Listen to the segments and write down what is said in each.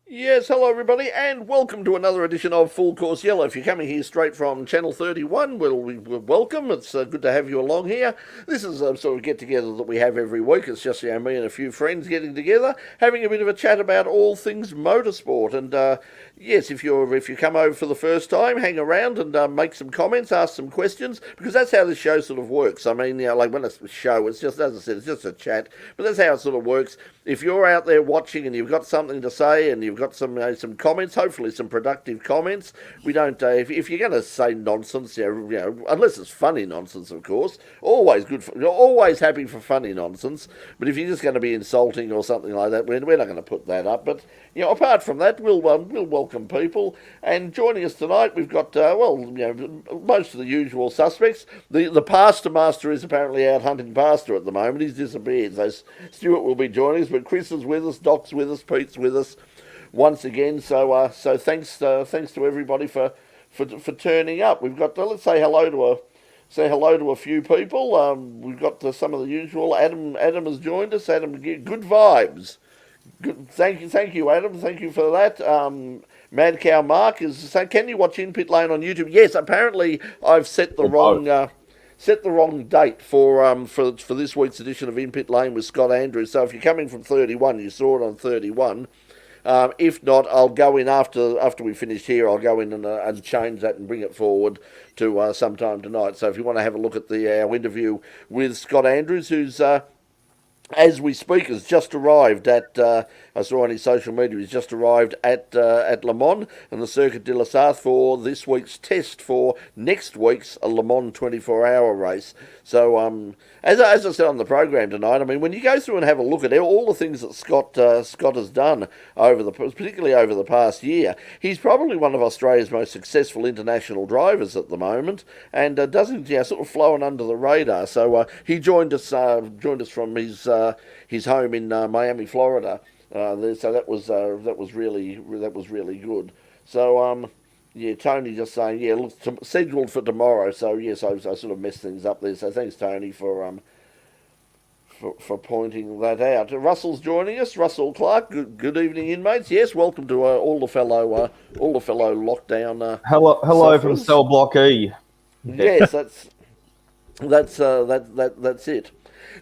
Yes, hello everybody, and welcome to another edition of Full Course Yellow. If you're coming here straight from Channel 31, we're welcome. It's good to have you along here. This is a sort of get together that we have every week. It's just me and a few friends getting together, having a bit of a chat about all things motorsport. And yes, if you come over for the first time, hang around and make some comments, ask some questions, because that's how this show sort of works. I mean, like when it's a show, it's just, as I said, it's just a chat, but that's how it sort of works. If you're out there watching and you've got something to say and you've got some comments, hopefully some productive comments. We don't if you're going to say nonsense, unless it's funny nonsense, of course. Always good, always happy for funny nonsense. But if you're just going to be insulting or something like that, we're not going to put that up. But apart from that, we'll welcome people. And joining us tonight, we've got most of the usual suspects. The pasta master is apparently out hunting pasta at the moment. He's disappeared. So Stuart will be joining us, but Chris is with us, Doc's with us, Pete's with us once again. So thanks to everybody for turning up. We've got let's say hello to a few people. We've got some of the usual. Adam has joined us. Adam, good vibes. Good, thank you, Adam. Thank you for that. Mad Cow Mark is saying, can you watch In Pit Lane on YouTube? Yes, apparently I've set the wrong date for this week's edition of In Pit Lane with Scott Andrews. So if you're coming from 31, you saw it on 31. If not, I'll go in after we finish here. I'll go in and change that and bring it forward to sometime tonight. So if you want to have a look at our interview with Scott Andrews, who's as we speak, has just arrived at, I saw on his social media, he's just arrived at Le Mans and the Circuit de la Sarthe for this week's test for next week's Le Mans 24-hour race. So, as I said on the program tonight, I mean, when you go through and have a look at all the things that Scott has done particularly over the past year, he's probably one of Australia's most successful international drivers at the moment, and doesn't sort of flowing under the radar. So he joined us from his home in Miami, Florida. So that was really good. So yeah, Tony just saying, yeah, look, scheduled for tomorrow. So yes, I sort of messed things up there. So thanks, Tony, for pointing that out. Russell's joining us. Russell Clark. Good evening, inmates. Yes, welcome to all the fellow lockdown. Hello from cell block E. Yes, that's it.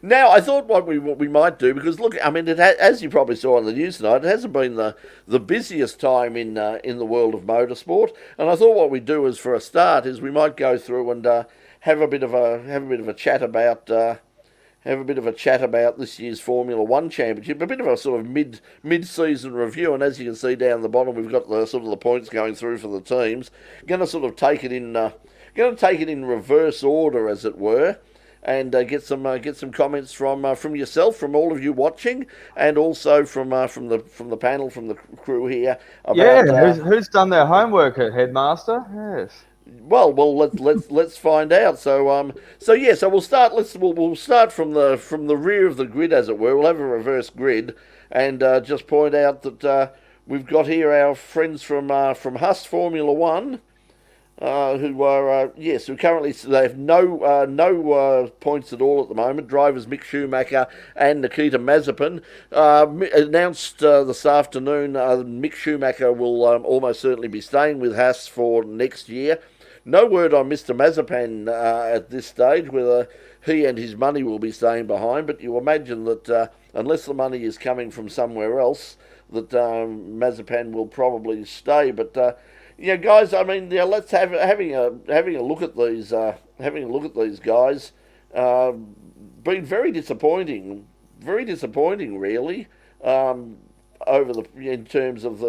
Now, I thought what we might do, because look, I mean, as you probably saw on the news tonight, it hasn't been the busiest time in the world of motorsport, and I thought what we'd do is, for a start, is we might go through and have a bit of a chat about this year's Formula One Championship, a bit of a sort of mid-season review, and as you can see down the bottom, we've got the sort of the points going through for the teams. Going to sort of take it in reverse order, as it were, and get some comments from yourself, from all of you watching, and also from the panel, from the crew here. About, who's done their homework at Headmaster? Yes. Well, let's find out. So we'll start. We'll start from the rear of the grid, as it were. We'll have a reverse grid, and just point out that we've got here our friends from Haas Formula One. Who currently they have no points at all at the moment. Drivers Mick Schumacher and Nikita Mazepin announced this afternoon. Mick Schumacher will almost certainly be staying with Haas for next year. No word on Mr. Mazepin at this stage, whether he and his money will be staying behind. But you imagine that unless the money is coming from somewhere else, that Mazepin will probably stay. But guys. I mean, let's having a look at these guys. Been very disappointing, really. In terms of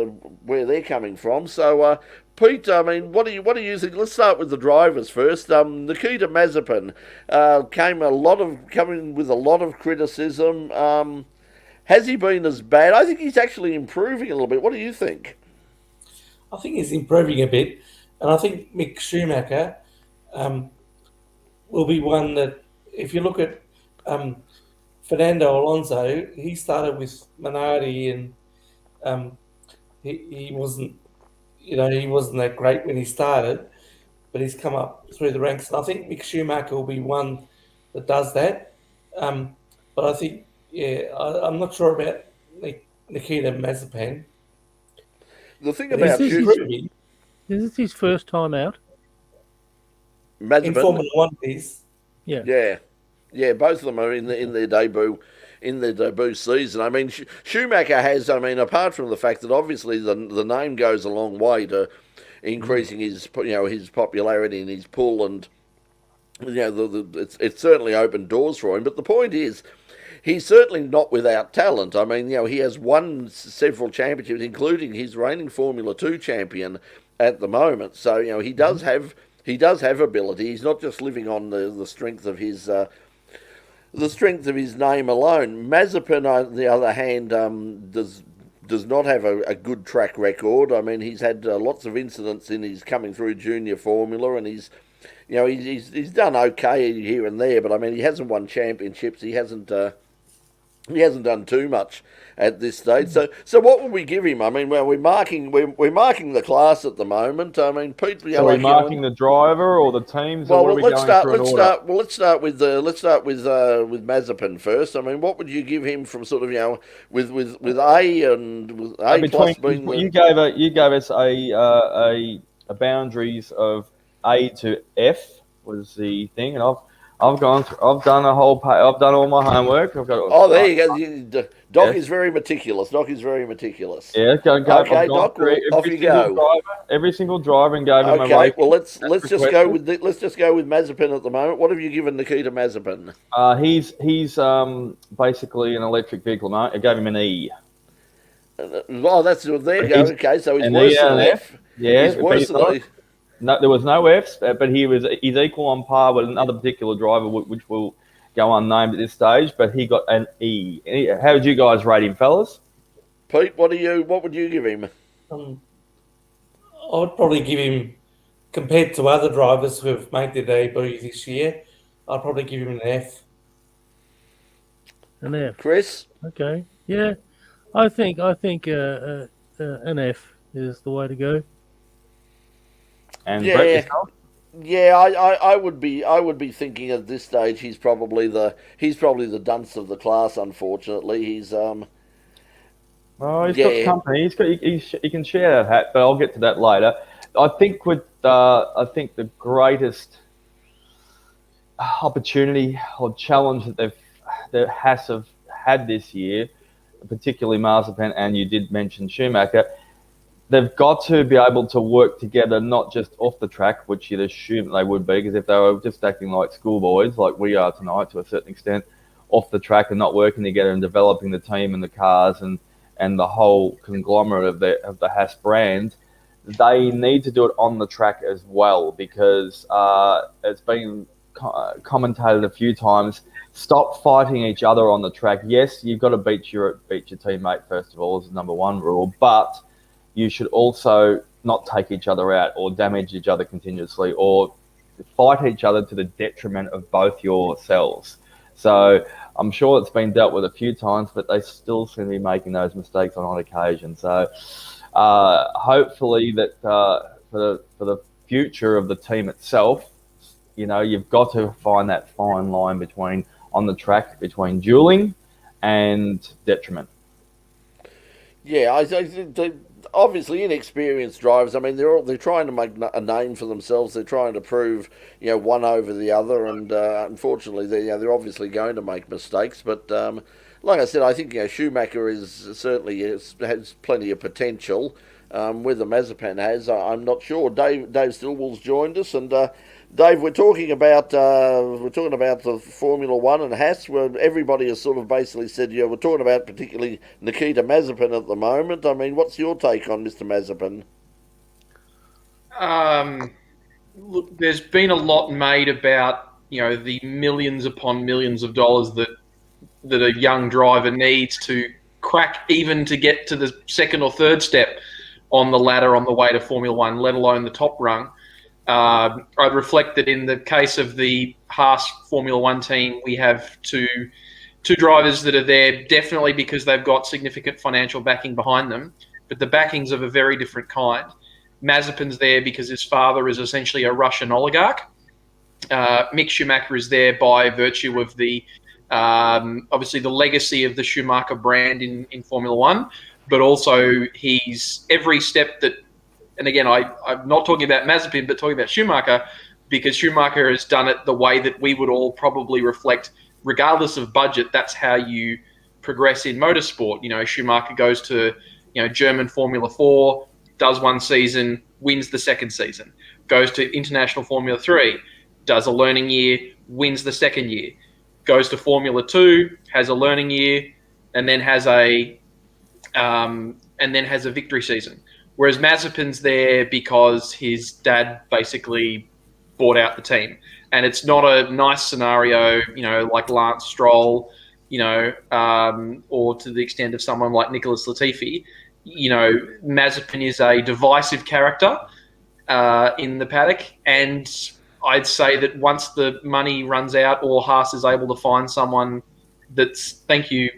where they're coming from. So, Pete, I mean, what do you think? Let's start with the drivers first. Nikita Mazepin coming with a lot of criticism. Has he been as bad? I think he's actually improving a little bit. What do you think? I think he's improving a bit, and I think Mick Schumacher will be one that, if you look at Fernando Alonso, he started with Minardi, and he wasn't that great when he started, but he's come up through the ranks. And I think Mick Schumacher will be one that does that. But I think, I'm not sure about Nikita Mazepin. The thing But about he's improving Is this his first time out? in Mazepin, Formula One. Is Yeah. yeah, both of them are in their debut season. I mean, Schumacher has. I mean, apart from the fact that obviously the name goes a long way to increasing his his popularity and his pull, and it's certainly opened doors for him. But the point is, he's certainly not without talent. I mean, he has won several championships, including his reigning Formula 2 champion at the moment. So, he does have ability. He's not just living on the strength of his name alone. Mazepin, on the other hand, does not have a good track record. I mean, he's had lots of incidents in his coming through junior formula, and he's done okay here and there. But I mean, he hasn't won championships. He hasn't done too much at this stage. So what would we give him? I mean, we're marking the class at the moment. I mean, Pete, So we're marking the driver or the teams? Well, or what are we let's going through in order? let's start with Mazepin first. I mean, what would you give him from sort of with A and with A plus being you gave us a boundaries of A to F was the thing, and I've done all my homework. I've got. there you go. Doc is very meticulous. Yeah, Okay, Doc, off you go. Every single driver, and gave him a Okay, rating. well let's just go with Mazepin at the moment. What have you given Nikita Mazepin? He's basically an electric vehicle, mate. I gave him an E. Oh, there you go. Okay, so he's an worse E than and an an F. Yeah, He's worse than No, there was no Fs, but he's equal on par with another particular driver, which will go unnamed at this stage. But he got an E. How did you guys rate him, fellas? Pete, what would you give him? I'd probably give him, compared to other drivers who have made their debut this year, I'd probably give him an F. An F. Chris? Okay. Yeah. I think an F is the way to go. And Yeah. Brett, yourself? Yeah, I would be thinking at this stage he's probably the dunce of the class. Unfortunately, he's Oh, he's got company. He can share that hat, but I'll get to that later. I think the greatest opportunity or challenge that Haas have had this year, particularly Mazepin, and you did mention Schumacher. They've got to be able to work together, not just off the track, which you'd assume they would be, because if they were just acting like schoolboys, like we are tonight to a certain extent, off the track and not working together and developing the team and the cars and the whole conglomerate of the Haas brand, they need to do it on the track as well, because it's been commentated a few times. Stop fighting each other on the track. Yes, you've got to beat your teammate first of all, is the number one rule, but you should also not take each other out or damage each other continuously or fight each other to the detriment of both yourselves. So I'm sure it's been dealt with a few times, but they still seem to be making those mistakes on occasion. So hopefully that for the future of the team itself, you've got to find that fine line on the track between dueling and detriment. Yeah, I think obviously inexperienced drivers. I mean, they're trying to make a name for themselves. They're trying to prove one over the other, and unfortunately, they're obviously going to make mistakes. But like I said, I think Schumacher certainly has plenty of potential. Whether Mazepin has, I'm not sure. Dave Stillwell's joined us, and Dave, we're talking about the Formula One and Haas, where everybody has sort of basically said, we're talking about particularly Nikita Mazepin at the moment. I mean, what's your take on Mr. Mazepin? Look, there's been a lot made about the millions upon millions of dollars that a young driver needs to crack even to get to the second or third step on the ladder on the way to Formula One, let alone the top rung. I'd reflect that in the case of the Haas Formula One team, we have two drivers that are there definitely because they've got significant financial backing behind them, but the backing's of a very different kind. Mazepin's there because his father is essentially a Russian oligarch. Mick Schumacher is there by virtue of the obviously the legacy of the Schumacher brand in Formula One, but also he's every step that. And again, I'm not talking about Mazepin, but talking about Schumacher, because Schumacher has done it the way that we would all probably reflect, regardless of budget. That's how you progress in motorsport. Schumacher goes to, German Formula 4, does one season, wins the second season, goes to International Formula 3, does a learning year, wins the second year, goes to Formula 2, has a learning year, and then has a victory season. Whereas Mazepin's there because his dad basically bought out the team. And it's not a nice scenario, like Lance Stroll, or to the extent of someone like Nicholas Latifi. Mazepin is a divisive character in the paddock. And I'd say that once the money runs out or Haas is able to find someone that's... Thank you,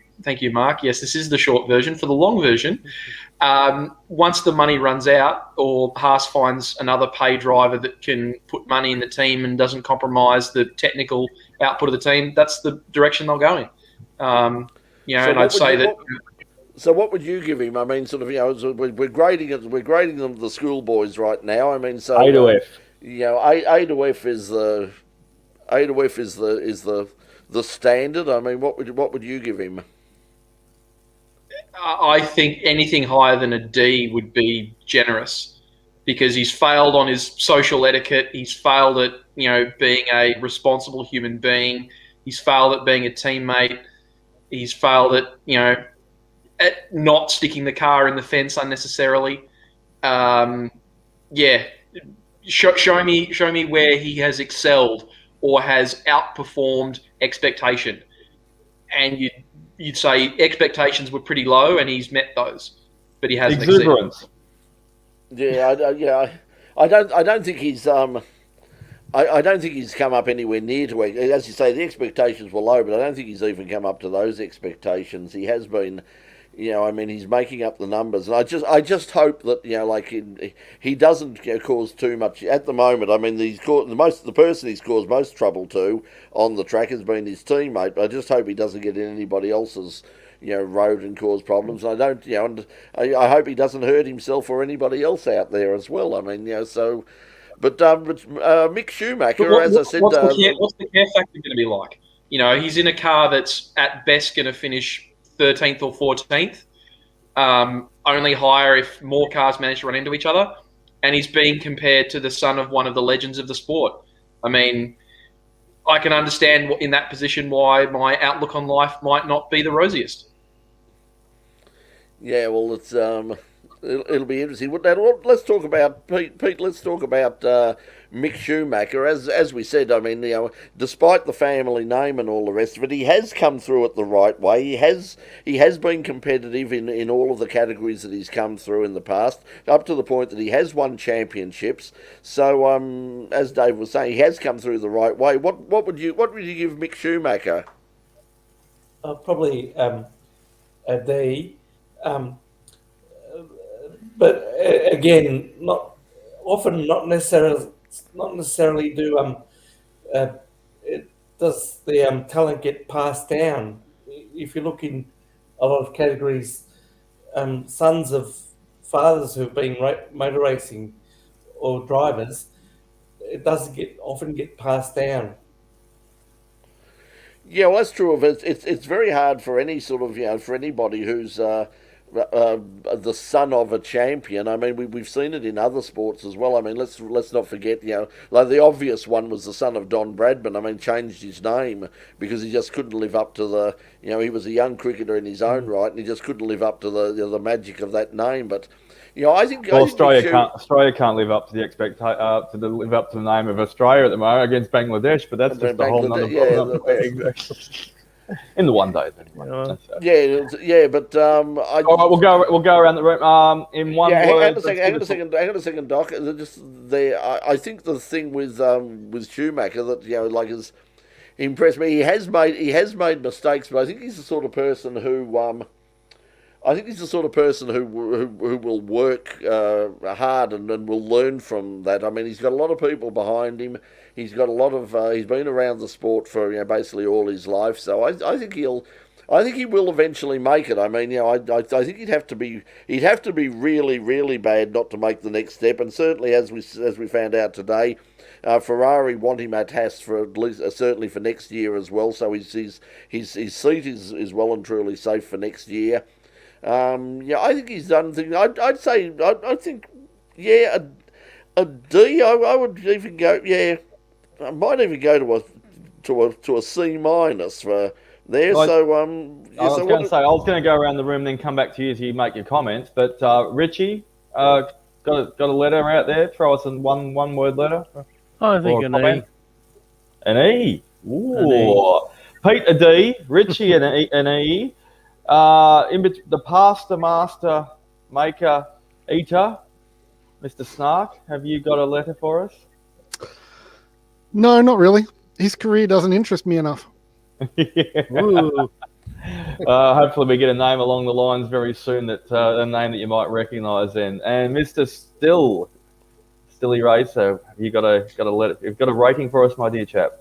Mark. Yes, this is the short version. For the long version... once the money runs out or Haas finds another pay driver that can put money in the team and doesn't compromise the technical output of the team, that's the direction they'll go in. And I'd say that... So what would you give him? I mean, sort of, so we're grading them the schoolboys right now. I mean, so... A to F. A to F is the standard. I mean, what would you give him? I think anything higher than a D would be generous, because he's failed on his social etiquette. He's failed at, being a responsible human being. He's failed at being a teammate. He's failed at not sticking the car in the fence unnecessarily. Show me where he has excelled or has outperformed expectation. And you'd say expectations were pretty low, and he's met those, but he hasn't Exuberance. Exceeded. I don't think he's I don't think he's come up anywhere near to, as you say, the expectations were low, but I don't think he's even come up to those expectations. He has been, he's making up the numbers, and I just hope that he doesn't cause too much at the moment. I mean, the person he's caused most trouble to on the track has been his teammate, but I just hope he doesn't get in anybody else's road and cause problems. And I don't, and I hope he doesn't hurt himself or anybody else out there as well. I mean, so. But Mick Schumacher, as I said, what's the care factor going to be like? He's in a car that's at best going to finish 13th or 14th, only higher if more cars manage to run into each other, and he's being compared to the son of one of the legends of the sport. I mean, I can understand in that position why my outlook on life might not be the rosiest. Yeah, well, it's it'll be interesting. Let's talk about Pete. Let's talk about Mick Schumacher. As we said, I mean, despite the family name and all the rest of it, he has come through it the right way. He has been competitive in all of the categories that he's come through in the past, up to the point that he has won championships. So, as Dave was saying, he has come through the right way. What would you give Mick Schumacher? Probably a D. But again, not necessarily do does the talent get passed down. If you look in a lot of categories, sons of fathers who've been motor racing or drivers, it doesn't often get passed down. Yeah, well, that's true of it. It's very hard for any sort of for anybody who's the son of a champion. I mean, we've seen it in other sports as well. I mean, let's not forget, like the obvious one was the son of Don Bradman. I mean, changed his name because he just couldn't live up to the, he was a young cricketer in his own right, and he just couldn't live up to the magic of that name. But I think Australia can't live up to the live up to the name of Australia at the moment against Bangladesh, but that's just a whole nother problem. Exactly. In the one day, then. But all right, we'll go around the room. In one word. Hang on a second, Doc. I think the thing with Schumacher that has impressed me. He has made mistakes, but I think he's the sort of person who who will work hard and will learn from that. I mean, he's got a lot of people behind him. He's got a lot of. He's been around the sport for basically all his life. So I think he'll I think he will eventually make it. I mean, I think he'd have to be really, really bad not to make the next step. And certainly, as we found out today, Ferrari want him at Haas for at least certainly for next year as well. So his seat is well and truly safe for next year. I think he's done things. I'd say I think a D. I would even go. Yeah, I might even go to a C minus for there. I So was going to go around the room, then come back to you as you make your comments. But Richie, got a letter out there. Throw us in one word letter. I think an E. An E. Ooh. An E. Pete a D. Richie an E. The pasta master maker eater, Mr. Snark. Have you got a letter for us? No, not really. His career doesn't interest me enough. Ooh. Hopefully we get a name along the lines very soon that a name that you might recognise then. And Mr. Stilly Racer, have you got a letter? You've got a rating for us, my dear chap?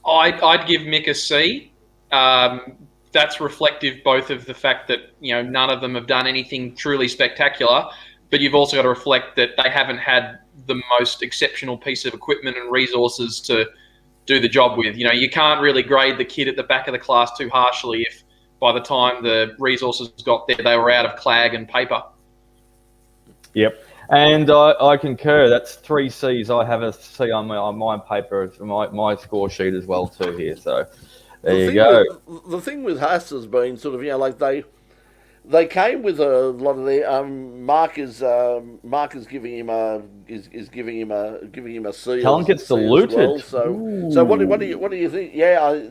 I'd give Mick a C. That's reflective both of the fact that none of them have done anything truly spectacular, but you've also got to reflect that they haven't had the most exceptional piece of equipment and resources to do the job with. You can't really grade the kid at the back of the class too harshly if by the time the resources got there, they were out of clag and paper. Yep. And I concur. That's 3 C's. I have a C on my paper, my score sheet as well too here. So there you go. The thing with Haas has been sort of like they came with a lot of their Mark is giving him a C. Talent gets diluted. Well. So what do you think? Yeah.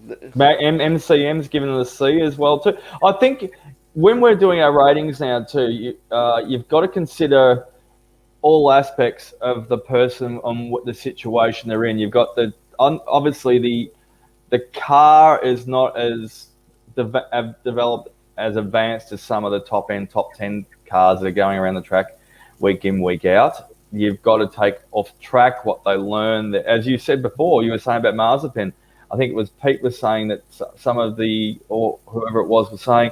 MCM's given it a C as well too. I think when we're doing our ratings now too, you've got to consider all aspects of the person on what the situation they're in. You've got obviously the car is not as developed as advanced as some of the top 10 cars that are going around the track week in, week out. You've got to take off track what they learn. As you said before, you were saying about Mazepin. I think it was Pete was saying that some of or whoever it was saying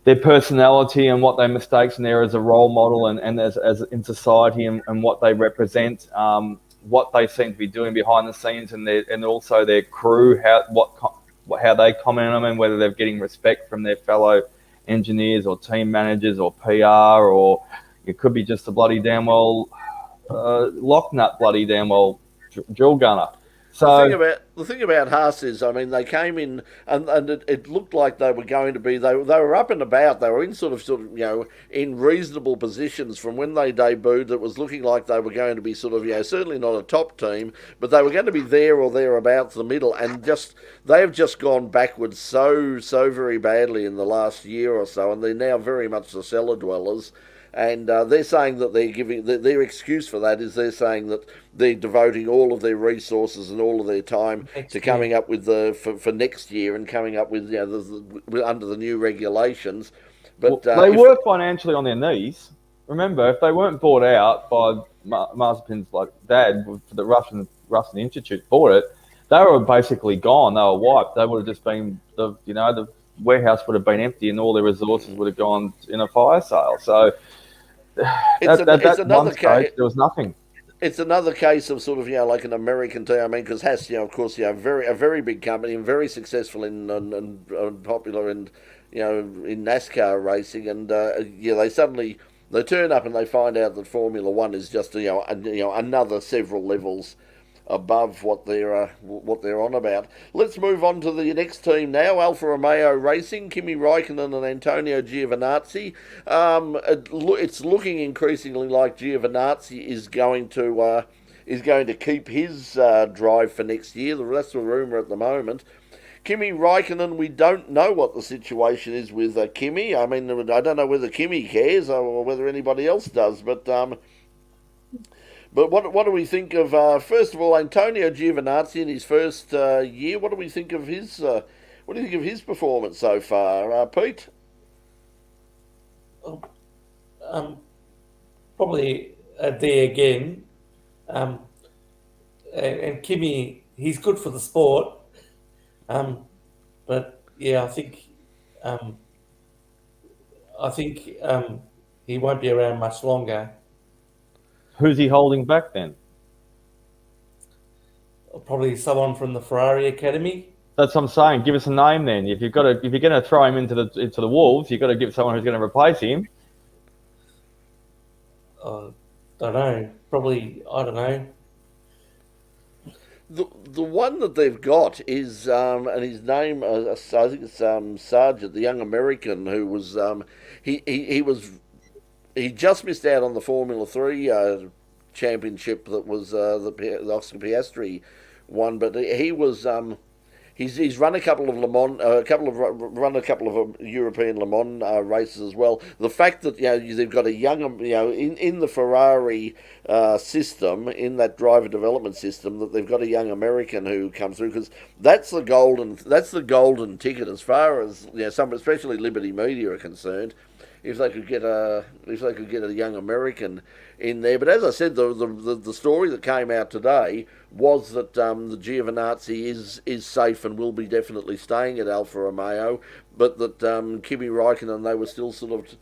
their personality and what their mistakes and there as a role model and as in society and what they represent, what they seem to be doing behind the scenes and also their crew, how they comment on them and whether they're getting respect from their fellow engineers or team managers or PR, or it could be just a bloody damn well lock nut bloody damn well drill gunner. So the thing about Haas is, I mean, they came in and it looked like they were going to be they were up and about. They were in sort of in reasonable positions from when they debuted. It was looking like they were going to be sort of certainly not a top team, but they were going to be there or thereabouts the middle. And they have just gone backwards so very badly in the last year or so, and they're now very much the cellar dwellers. And they're saying that they're giving their excuse for that is they're saying that they're devoting all of their resources and all of their time to coming up with for next year and coming up with under the new regulations. But they were financially on their knees. Remember, if they weren't bought out by Mazepin's dad, the Russian Institute bought it, they were basically gone. They were wiped. They would have just been the warehouse would have been empty and all their resources would have gone in a fire sale. So at that one stage, there was nothing. It's another case of sort of like an American team. I mean, because Haas, of course, a very big company and very successful and popular in in NASCAR racing, and they turn up and they find out that Formula One is just another several levels above what they're on about. Let's move on to the next team now. Alfa Romeo Racing, Kimi Raikkonen and Antonio Giovannazi. It's looking increasingly like Giovannazi is going to keep his drive for next year. That's the rumour at the moment. Kimi Raikkonen, we don't know what the situation is with Kimi. I mean, I don't know whether Kimi cares or whether anybody else does, but what do we think of, first of all, Antonio Giovannazi in his first year? What do we think of his performance so far, Pete? Probably a D again. And Kimi, he's good for the sport, but yeah, I think he won't be around much longer. Who's he holding back then? Probably someone from the Ferrari Academy. That's what I'm saying. Give us a name then. If you're going to throw him into the wolves, you've got to give someone who's going to replace him. Don't know. Probably, I don't know. The one that they've got is and his name I think it's Sargent, the young American who was he just missed out on the Formula 3 championship that was the Oscar Piastri won, but he was he's run a couple of Le Mans, run a couple of European Le Mans races as well. The fact that they've got a young in the Ferrari system, in that driver development system, that they've got a young American who comes through, because that's the golden ticket as far as some, especially Liberty Media, are concerned. If they could get a young American in there, but as I said, the story that came out today was that the Giovannazi is safe and will be definitely staying at Alfa Romeo, but that Kimi Raikkonen, they were still sort of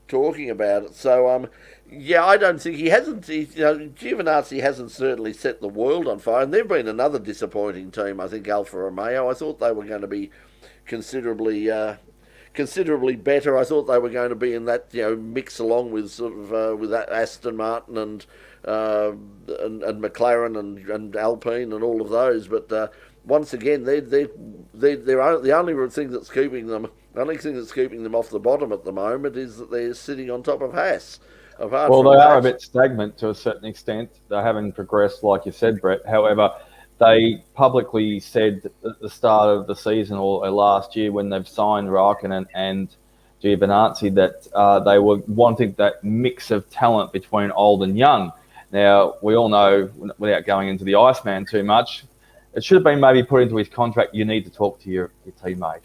talking about it. So I don't think Giovannazi hasn't certainly set the world on fire, and they've been another disappointing team. I think Alfa Romeo. I thought they were going to be considerably better. I thought they were going to be in that mix along with sort of with Aston Martin and Mclaren and Alpine and all of those. But once again, they're the only thing that's keeping them. The only thing that's keeping them off the bottom at the moment is that they're sitting on top of Haas. Well, they are a bit stagnant to a certain extent. They haven't progressed, like you said, Brett. However, they publicly said at the start of the season or last year, when they've signed Raikkonen and Giovannazi, that they were wanting that mix of talent between old and young. Now, we all know, without going into the Iceman too much, it should have been maybe put into his contract, you need to talk to your teammate,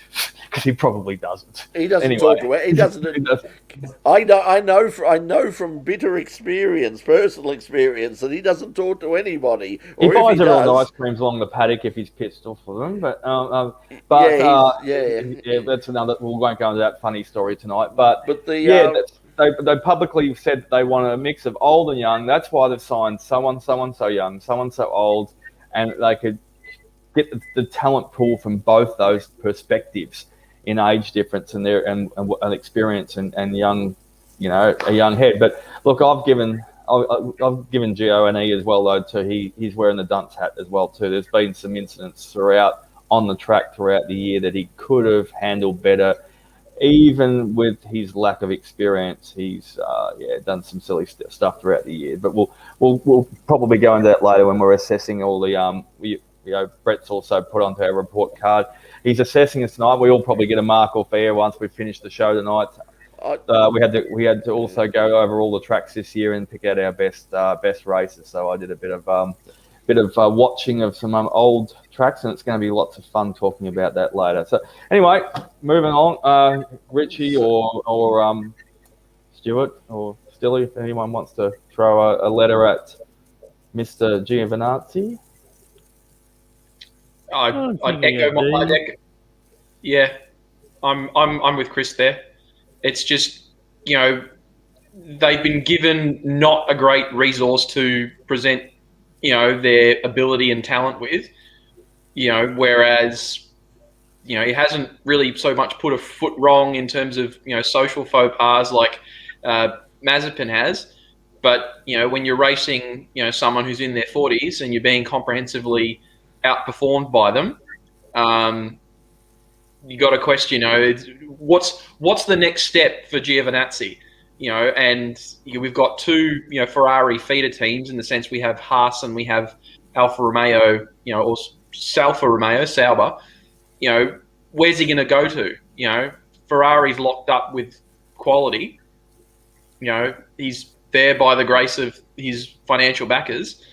because he probably doesn't. He doesn't talk to it. He doesn't. I know from bitter experience, personal experience, that he doesn't talk to anybody. He buys everyone ice creams along the paddock if he's pissed off for them. But that's another. We won't go into that funny story tonight. They publicly said they want a mix of old and young. That's why they've signed someone so young, someone so old, and they could get the talent pool from both those perspectives in age difference and experience and young, a young head. But look, I've given Gio an E as well, though. Too, he's wearing the dunce hat as well too. There's been some incidents throughout on the track throughout the year that he could have handled better. Even with his lack of experience, he's done some silly stuff throughout the year. But we'll probably go into that later when we're assessing all the Brett's also put onto our report card. He's assessing us tonight. We all probably get a mark or fair once we finish the show tonight. We had to also go over all the tracks this year and pick out our best races. So I did a bit of watching of some old tracks, and it's going to be lots of fun talking about that later. So anyway, moving on, Richie or Stuart or Stilly, if anyone wants to throw a letter at Mr. Giovannazi. I'd echo yeah, I'm with Chris there. It's just, they've been given not a great resource to present, their ability and talent with, whereas, he hasn't really so much put a foot wrong in terms of, social faux pas like Mazepin has. But, when you're racing, someone who's in their 40s and you're being comprehensively outperformed by them, you got to question, what's the next step for Giovannazi? And we've got two, Ferrari feeder teams in the sense we have Haas and we have Alfa Romeo, or Alfa Romeo, Sauber. Where's he going to go to? Ferrari's locked up with quality. He's there by the grace of his financial backers.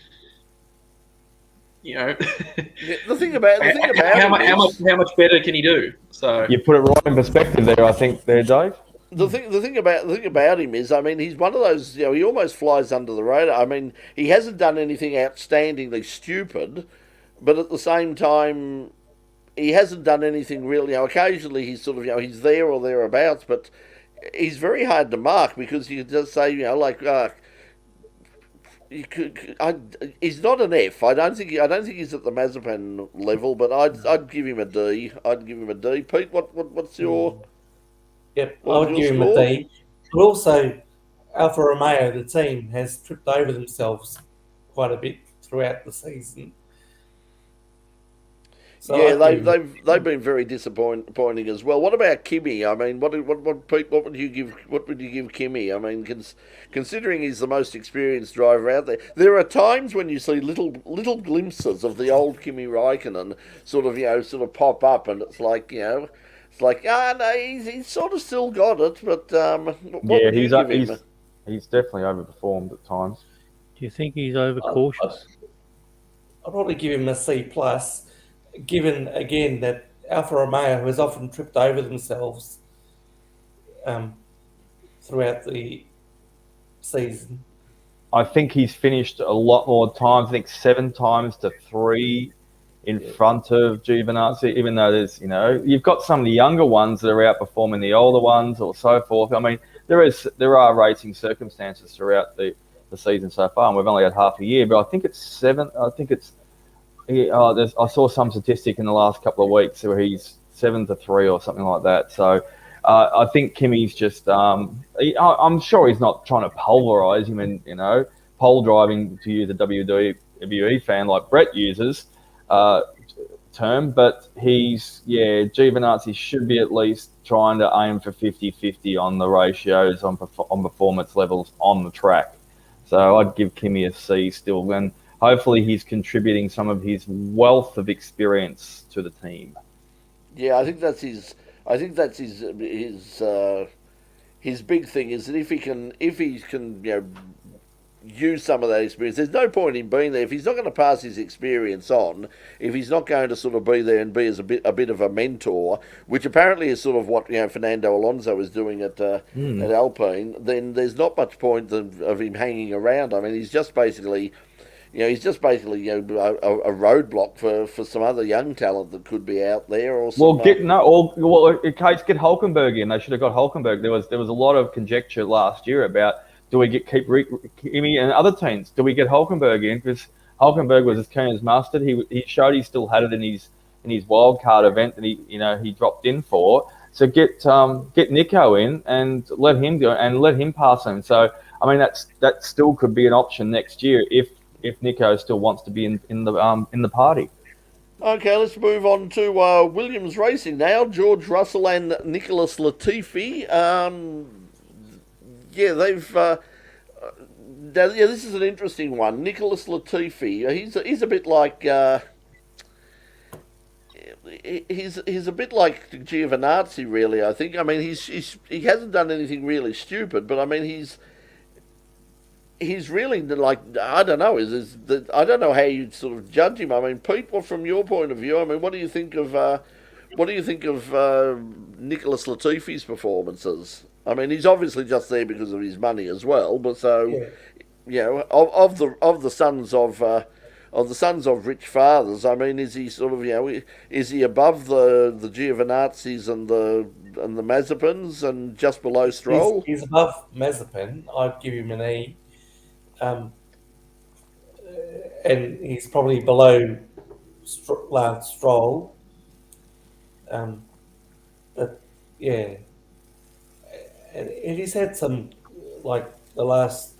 The thing about how much better can he do? So you put it right in perspective there, I think, there, Dave. The thing about him is, he's one of those. He almost flies under the radar. He hasn't done anything outstandingly stupid, but at the same time, he hasn't done anything really. Occasionally he's sort of he's there or thereabouts, but he's very hard to mark because you just say he's not an F. I don't think he's at the Mazepin level, but I'd give him a D. I'd give him a D. Pete, what's your? Yep, I What's would your give him a score? D. But also, Alfa Romeo, the team, has tripped over themselves quite a bit throughout the season. So Yeah, I'd give him they've been very disappointing as well. What about Kimi? I mean, Pete, what would you give Kimi? I mean, considering he's the most experienced driver out there, there are times when you see little glimpses of the old Kimi Raikkonen sort of pop up, and it's like no, he's sort of still got it, but what would you give him? He's definitely overperformed at times. Do you think he's overcautious? I'd probably give him a C+, given, again, that Alfa Romeo has often tripped over themselves throughout the season. I think he's finished a lot more times. I think 7 times to 3 in front of Giovannazi, even though there's, you've got some of the younger ones that are outperforming the older ones or so forth. I mean, there are racing circumstances throughout the season so far, and we've only had half a year, but I think it's 7. I think it's, I saw some statistic in the last couple of weeks where he's 7 to 3 or something like that. So I think Kimi's just, I'm sure he's not trying to pulverize him and, pole driving, to use a WWE fan like Brett uses term, but Giovannazi should be at least trying to aim for 50-50 on the ratios on performance levels on the track. So I'd give Kimi a C still, and hopefully he's contributing some of his wealth of experience to the team. Yeah, I think that's his big thing is that if he can use some of that experience. There's no point in being there if he's not going to pass his experience on. If he's not going to sort of be there and be as a bit of a mentor, which apparently is sort of what Fernando Alonso is doing at Alpine, then there's not much point of him hanging around. I mean, he's just basically. A roadblock for some other young talent that could be out there. Or some, in case get Hulkenberg in. They should have got Hulkenberg. There was a lot of conjecture last year about do we keep Kimi and other teams? Do we get Hulkenberg in? Because Hulkenberg was as keen as mustard. He showed he still had it in his wild card event that he dropped in for. So get Nico in and let him do it and let him pass him. So I mean that still could be an option next year if Nico still wants to be in the party. Okay, let's move on to Williams Racing now. George Russell and Nicholas Latifi. This is an interesting one. Nicholas Latifi. He's a bit like he's a bit like Giovannazi, really. I think. I mean, he hasn't done anything really stupid, but I mean he's really like, I don't know. I don't know how you'd sort of judge him. I mean, Pete, from your point of view, I mean, what do you think of Nicholas Latifi's performances? I mean, he's obviously just there because of his money as well. But so, of the sons of rich fathers, I mean, is he sort of is he above the Giovannazis and the Mazepins and just below Stroll? He's above Mazepin. I'd give him an E. And he's probably below Lance Stroll. But yeah, and he's had some, like the last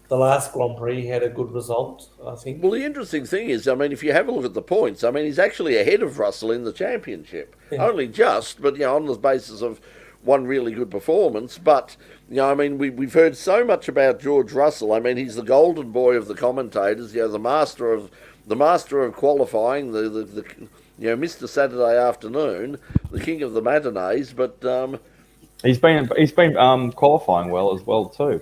Grand Prix, he had a good result, I think. Well, the interesting thing is, I mean, if you have a look at the points, I mean, he's actually ahead of Russell in the championship. Yeah. Only just, but on the basis of one really good performance. But I mean, we've heard so much about George Russell. I mean, he's the golden boy of the commentators. The master of qualifying, the Mr. Saturday Afternoon, the king of the matinees. But he's been qualifying well as well too.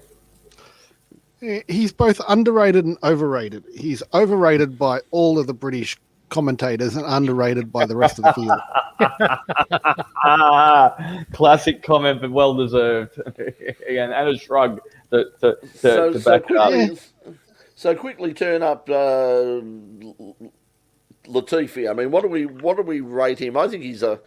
He's both underrated and overrated. He's overrated by all of the British commentators and underrated by the rest of the field. Classic comment, but well deserved. and a shrug to back it up. So quickly turn up Latifi. I mean, what do we rate him? I think he's a.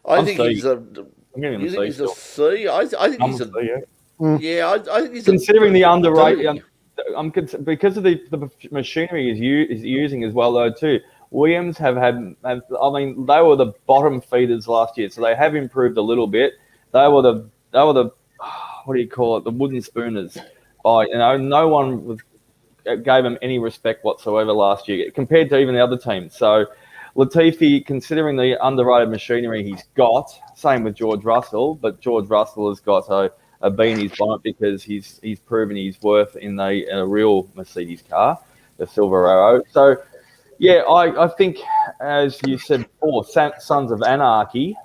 I I'm think C. he's a. I'm giving him You a think C he's a still. C? I think I'm he's a a. C, yeah. Yeah, I think he's Considering the a underrated, D. because of the machinery is using as well though too. Williams have had. I mean, they were the bottom feeders last year, so they have improved a little bit. They were the what do you call it? The wooden spooners. No one gave them any respect whatsoever last year compared to even the other teams. So Latifi, considering the underrated machinery he's got, same with George Russell, but George Russell has got a B in his bonnet because he's proven his worth in a real Mercedes car, the Silver Arrow. So, yeah, I think, as you said before, Sons of Anarchy,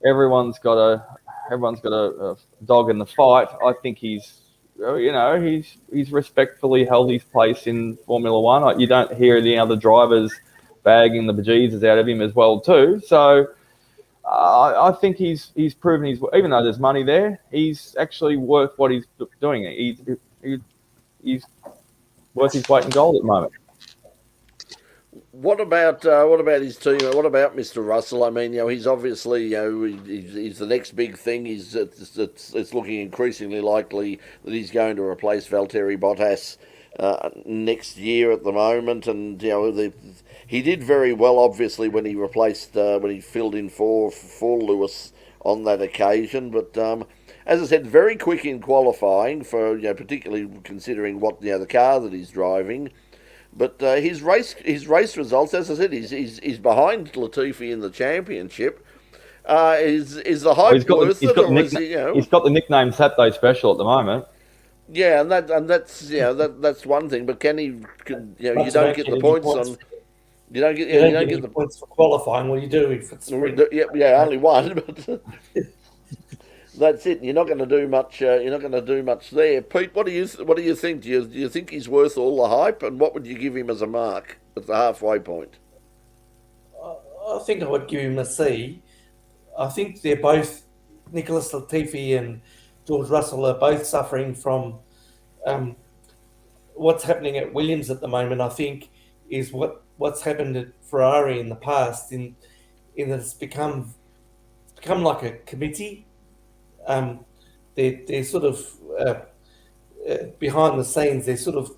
everyone's got a dog in the fight. I think he's respectfully held his place in Formula One. You don't hear any other drivers bagging the bejesus out of him as well too. So I think he's proven even though there's money there, he's actually worth what he's doing. He's worth his weight in gold at the moment. What about his team? What about Mr. Russell? I mean, he's obviously, he's the next big thing. It's looking increasingly likely that he's going to replace Valtteri Bottas next year at the moment, and he did very well, obviously, when he filled in for Lewis on that occasion. But as I said, very quick in qualifying for particularly considering what the car that he's driving. But his race results, as I said, he's behind Latifi in the championship. Is the hype worth it? He's got the nickname Saturday Special at the moment. Yeah, and that's one thing. But you don't get the points on. You don't get the points for qualifying. What do you do if it's only one, but that's it. You're not going to do much. You're not going to do much there, Pete. What do you think? Do you think he's worth all the hype? And what would you give him as a mark at the halfway point? I think I would give him a C. I think they're both Nicholas Latifi and George Russell are both suffering from what's happening at Williams at the moment. I think is what's happened at Ferrari in the past. In that it's become like a committee. They're sort of behind the scenes. They're sort of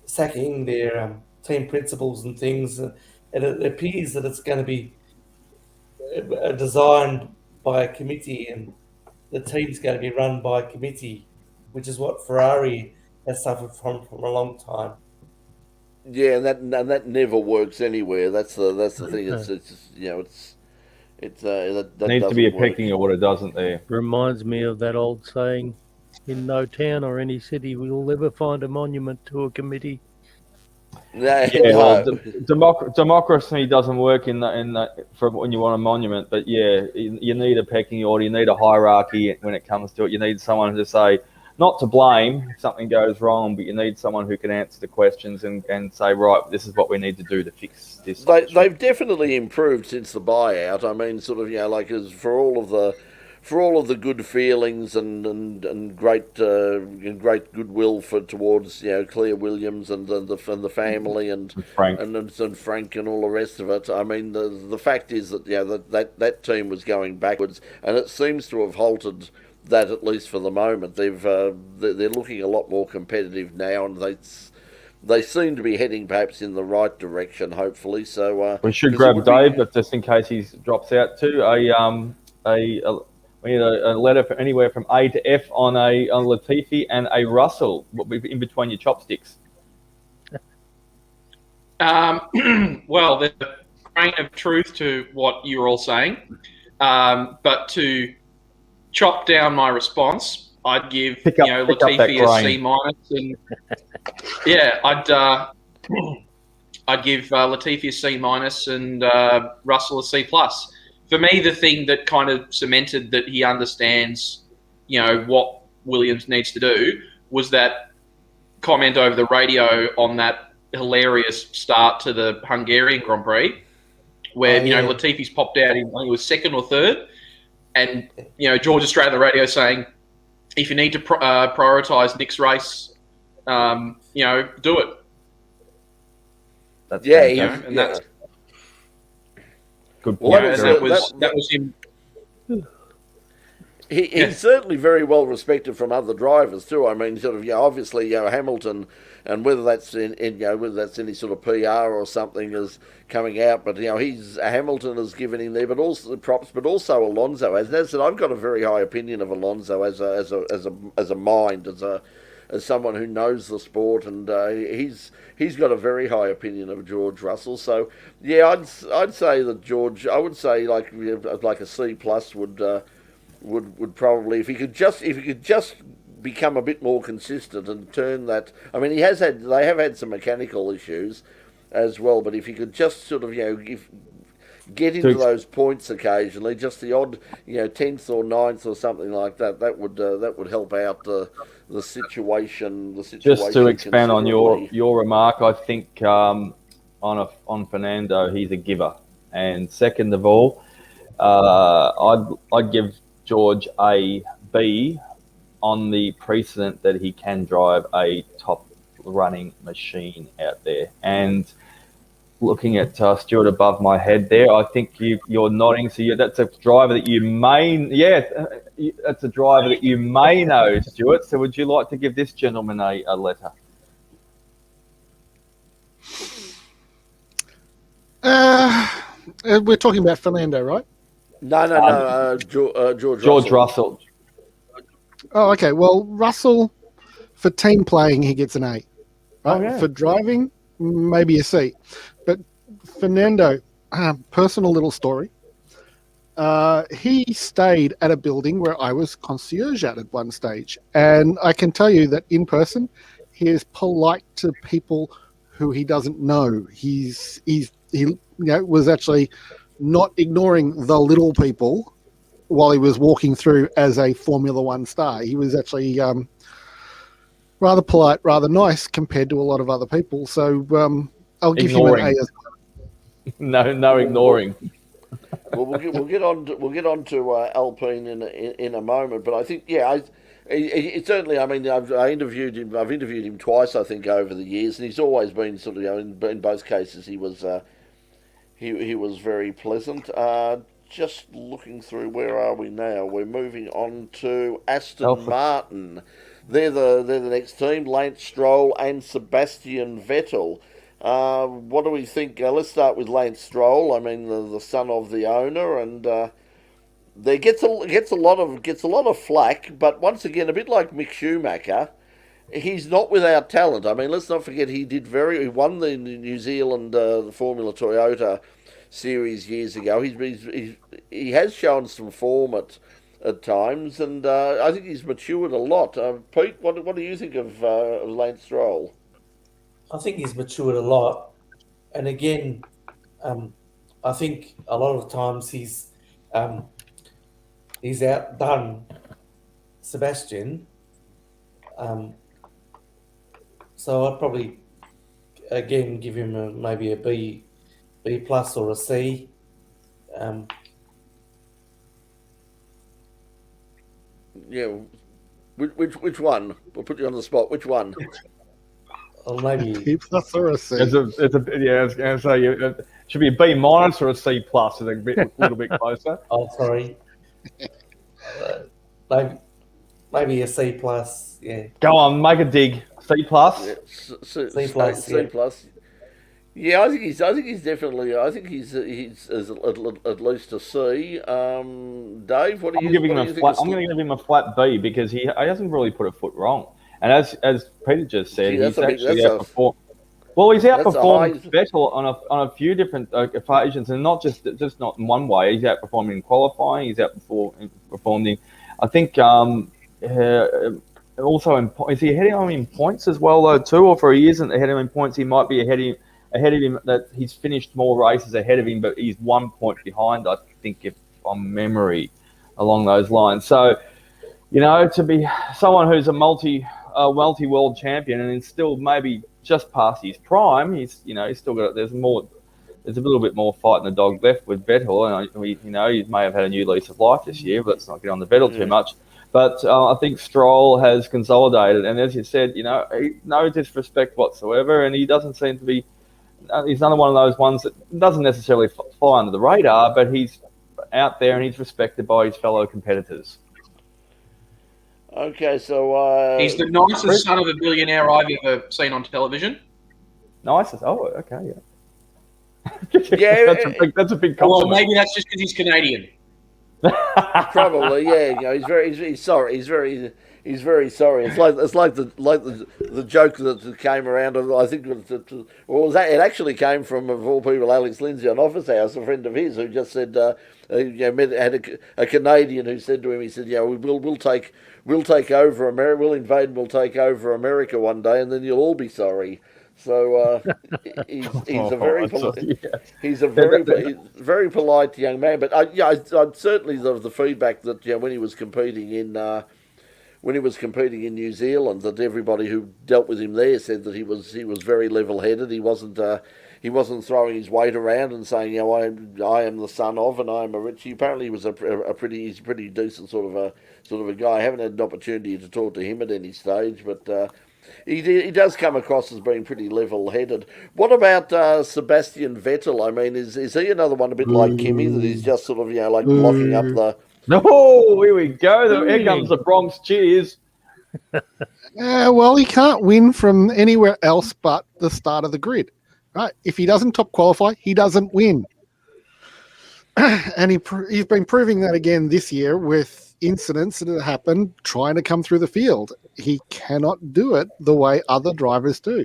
sacking their team principals and things, and it appears that it's going to be designed by a committee, and the team's going to be run by a committee, which is what Ferrari has suffered from a long time. Yeah, and that never works anywhere. That's the thing. That needs to be a doesn't work. pecking order, doesn't there? Reminds me of that old saying, in no town or any city will you ever find a monument to a committee. Well, democracy doesn't work in for when you want a monument. But yeah, you need a pecking order. You need a hierarchy when it comes to it. You need someone to say, not to blame if something goes wrong, but you need someone who can answer the questions and say, right, this is what we need to do to fix this. They've definitely improved since the buyout. I mean, sort of, as for all of the good feelings and great goodwill towards Claire Williams and the family and Frank and Frank and all the rest of it. I mean, the fact is that that team was going backwards, and it seems to have halted that, at least for the moment. They're looking a lot more competitive now, and they seem to be heading perhaps in the right direction. Hopefully, so we should grab Dave, but just in case he drops out too, we need a letter for anywhere from A to F on Latifi and a Russell in between your chopsticks. Well, there's a grain of truth to what you're all saying, but to chop down my response, I'd give Latifi a C minus, and I'd give Latifi a C minus and Russell a C plus. For me, the thing that kind of cemented that he understands, what Williams needs to do was that comment over the radio on that hilarious start to the Hungarian Grand Prix, where Latifi's popped out in, I think it was second or third. And, George is straight on the radio saying, if you need to prioritise Nick's race, do it. That's Yeah, fantastic. and that's Good Well, point. that was him. He's certainly very well respected from other drivers too. I mean, sort of, obviously, Hamilton, and whether that's whether that's any sort of PR or something is coming out, but Hamilton has given him there, but also props, but also Alonso has. And as I said, I've got a very high opinion of Alonso as a mind, as someone who knows the sport, and he's got a very high opinion of George Russell. So yeah, I'd say that George, I would say like a C plus would probably, if he could just become a bit more consistent and turn that. I mean, they have had some mechanical issues as well, but if he could just sort of get into those points occasionally, just the odd 10th or 9th or something like that, that would help out the situation. Just to expand on your remark, I think on Fernando, he's a giver, and second of all, I'd give George a B on the precedent that he can drive a top running machine out there. And looking at Stuart above my head there, I think you're nodding. So that's a driver that you may, that's a driver that you may know, Stuart. So would you like to give this gentleman a letter? We're talking about Fernando, right? No. George Russell. Oh, okay. Well, Russell, for team playing, he gets an A. Right? Oh, yeah. For driving, maybe a C. But Fernando, personal little story. He stayed at a building where I was concierge at one stage. And I can tell you that in person, he is polite to people who he doesn't know. He was actually not ignoring the little people while he was walking through as a Formula One star. He was actually rather polite, rather nice compared to a lot of other people. So I'll give him an A as well. No ignoring. Well, we'll get on to Alpine in a moment, but I think it certainly. I mean, I've interviewed him twice, I think, over the years, and he's always been sort of in both cases he was very pleasant. Just looking through, where are we now? We're moving on to Aston Alfa. Martin. They're the next team. Lance Stroll and Sebastian Vettel. What do we think? Let's start with Lance Stroll. I mean, the son of the owner, and they gets a lot of flack. But once again, a bit like Mick Schumacher, he's not without talent. I mean, let's not forget he won the New Zealand Formula Toyota series years ago. He has shown some form at times, and I think he's matured a lot. Pete, what do you think of Lance Stroll? I think he's matured a lot, and again, I think a lot of times he's outdone Sebastian. So I'd probably again give him maybe a B plus or a C. Which one? We'll put you on the spot. Which one? Or maybe B plus or a C. I was going to say it should be a B minus or a C plus. A little bit closer. Oh, sorry. Maybe a C plus. Yeah. Go on, make a dig. C plus. Yeah, C plus. C plus. Yeah, I think he's definitely. I think he's at least a C. Dave, what do you? I'm going to give him a flat B because he hasn't really put a foot wrong. And as Peter just said, he's actually outperformed. Well, he's outperformed Vettel on a few different occasions, and not just not in one way. He's outperformed in qualifying. He's outperformed in. I think also is he ahead of him in points as well though too? Or for he isn't ahead of him in points, he might be ahead of him. That he's finished more races ahead of him, but he's 1 point behind. I think, if from memory, along those lines. So, to be someone who's a multi-world champion and is still maybe just past his prime, he's still got. There's a little bit more fight in the dog left with Vettel, and he may have had a new lease of life this year. But let's not get on the Vettel too much. But I think Stroll has consolidated, and as you said, no disrespect whatsoever, and he doesn't seem to be he's another one of those ones that doesn't necessarily fly under the radar, but he's out there and he's respected by his fellow competitors. Okay, so He's the nicest son of a billionaire I've ever seen on television. Nice. Oh, okay, Yeah, that's a big Well, compliment. maybe that's just because he's Canadian. probably, yeah. You know, he's sorry. He's very sorry. It's like the joke that came around. I think it actually came from, of all people, Alex Lindsay on Office House, a friend of his, who just said had a Canadian who said to him, he said, we'll take over America, we'll invade, and we'll take over America one day, and then you'll all be sorry. So he's a very very polite young man. But I certainly the feedback that when he was competing in New Zealand, that everybody who dealt with him there said that he was very level headed. He wasn't throwing his weight around and saying I am the son of and I am a Richie. Apparently he was a pretty decent sort of a guy. I haven't had an opportunity to talk to him at any stage, but. He does come across as being pretty level-headed. What about Sebastian Vettel? I mean, is he another one a bit like Kimi, that he's just sort of like blocking up the? No, here we go. Here comes the Bronx cheers. Well, he can't win from anywhere else but the start of the grid. Right? If he doesn't top qualify, he doesn't win. And he's been proving that again this year with incidents that have happened trying to come through the field. He cannot do it the way other drivers do.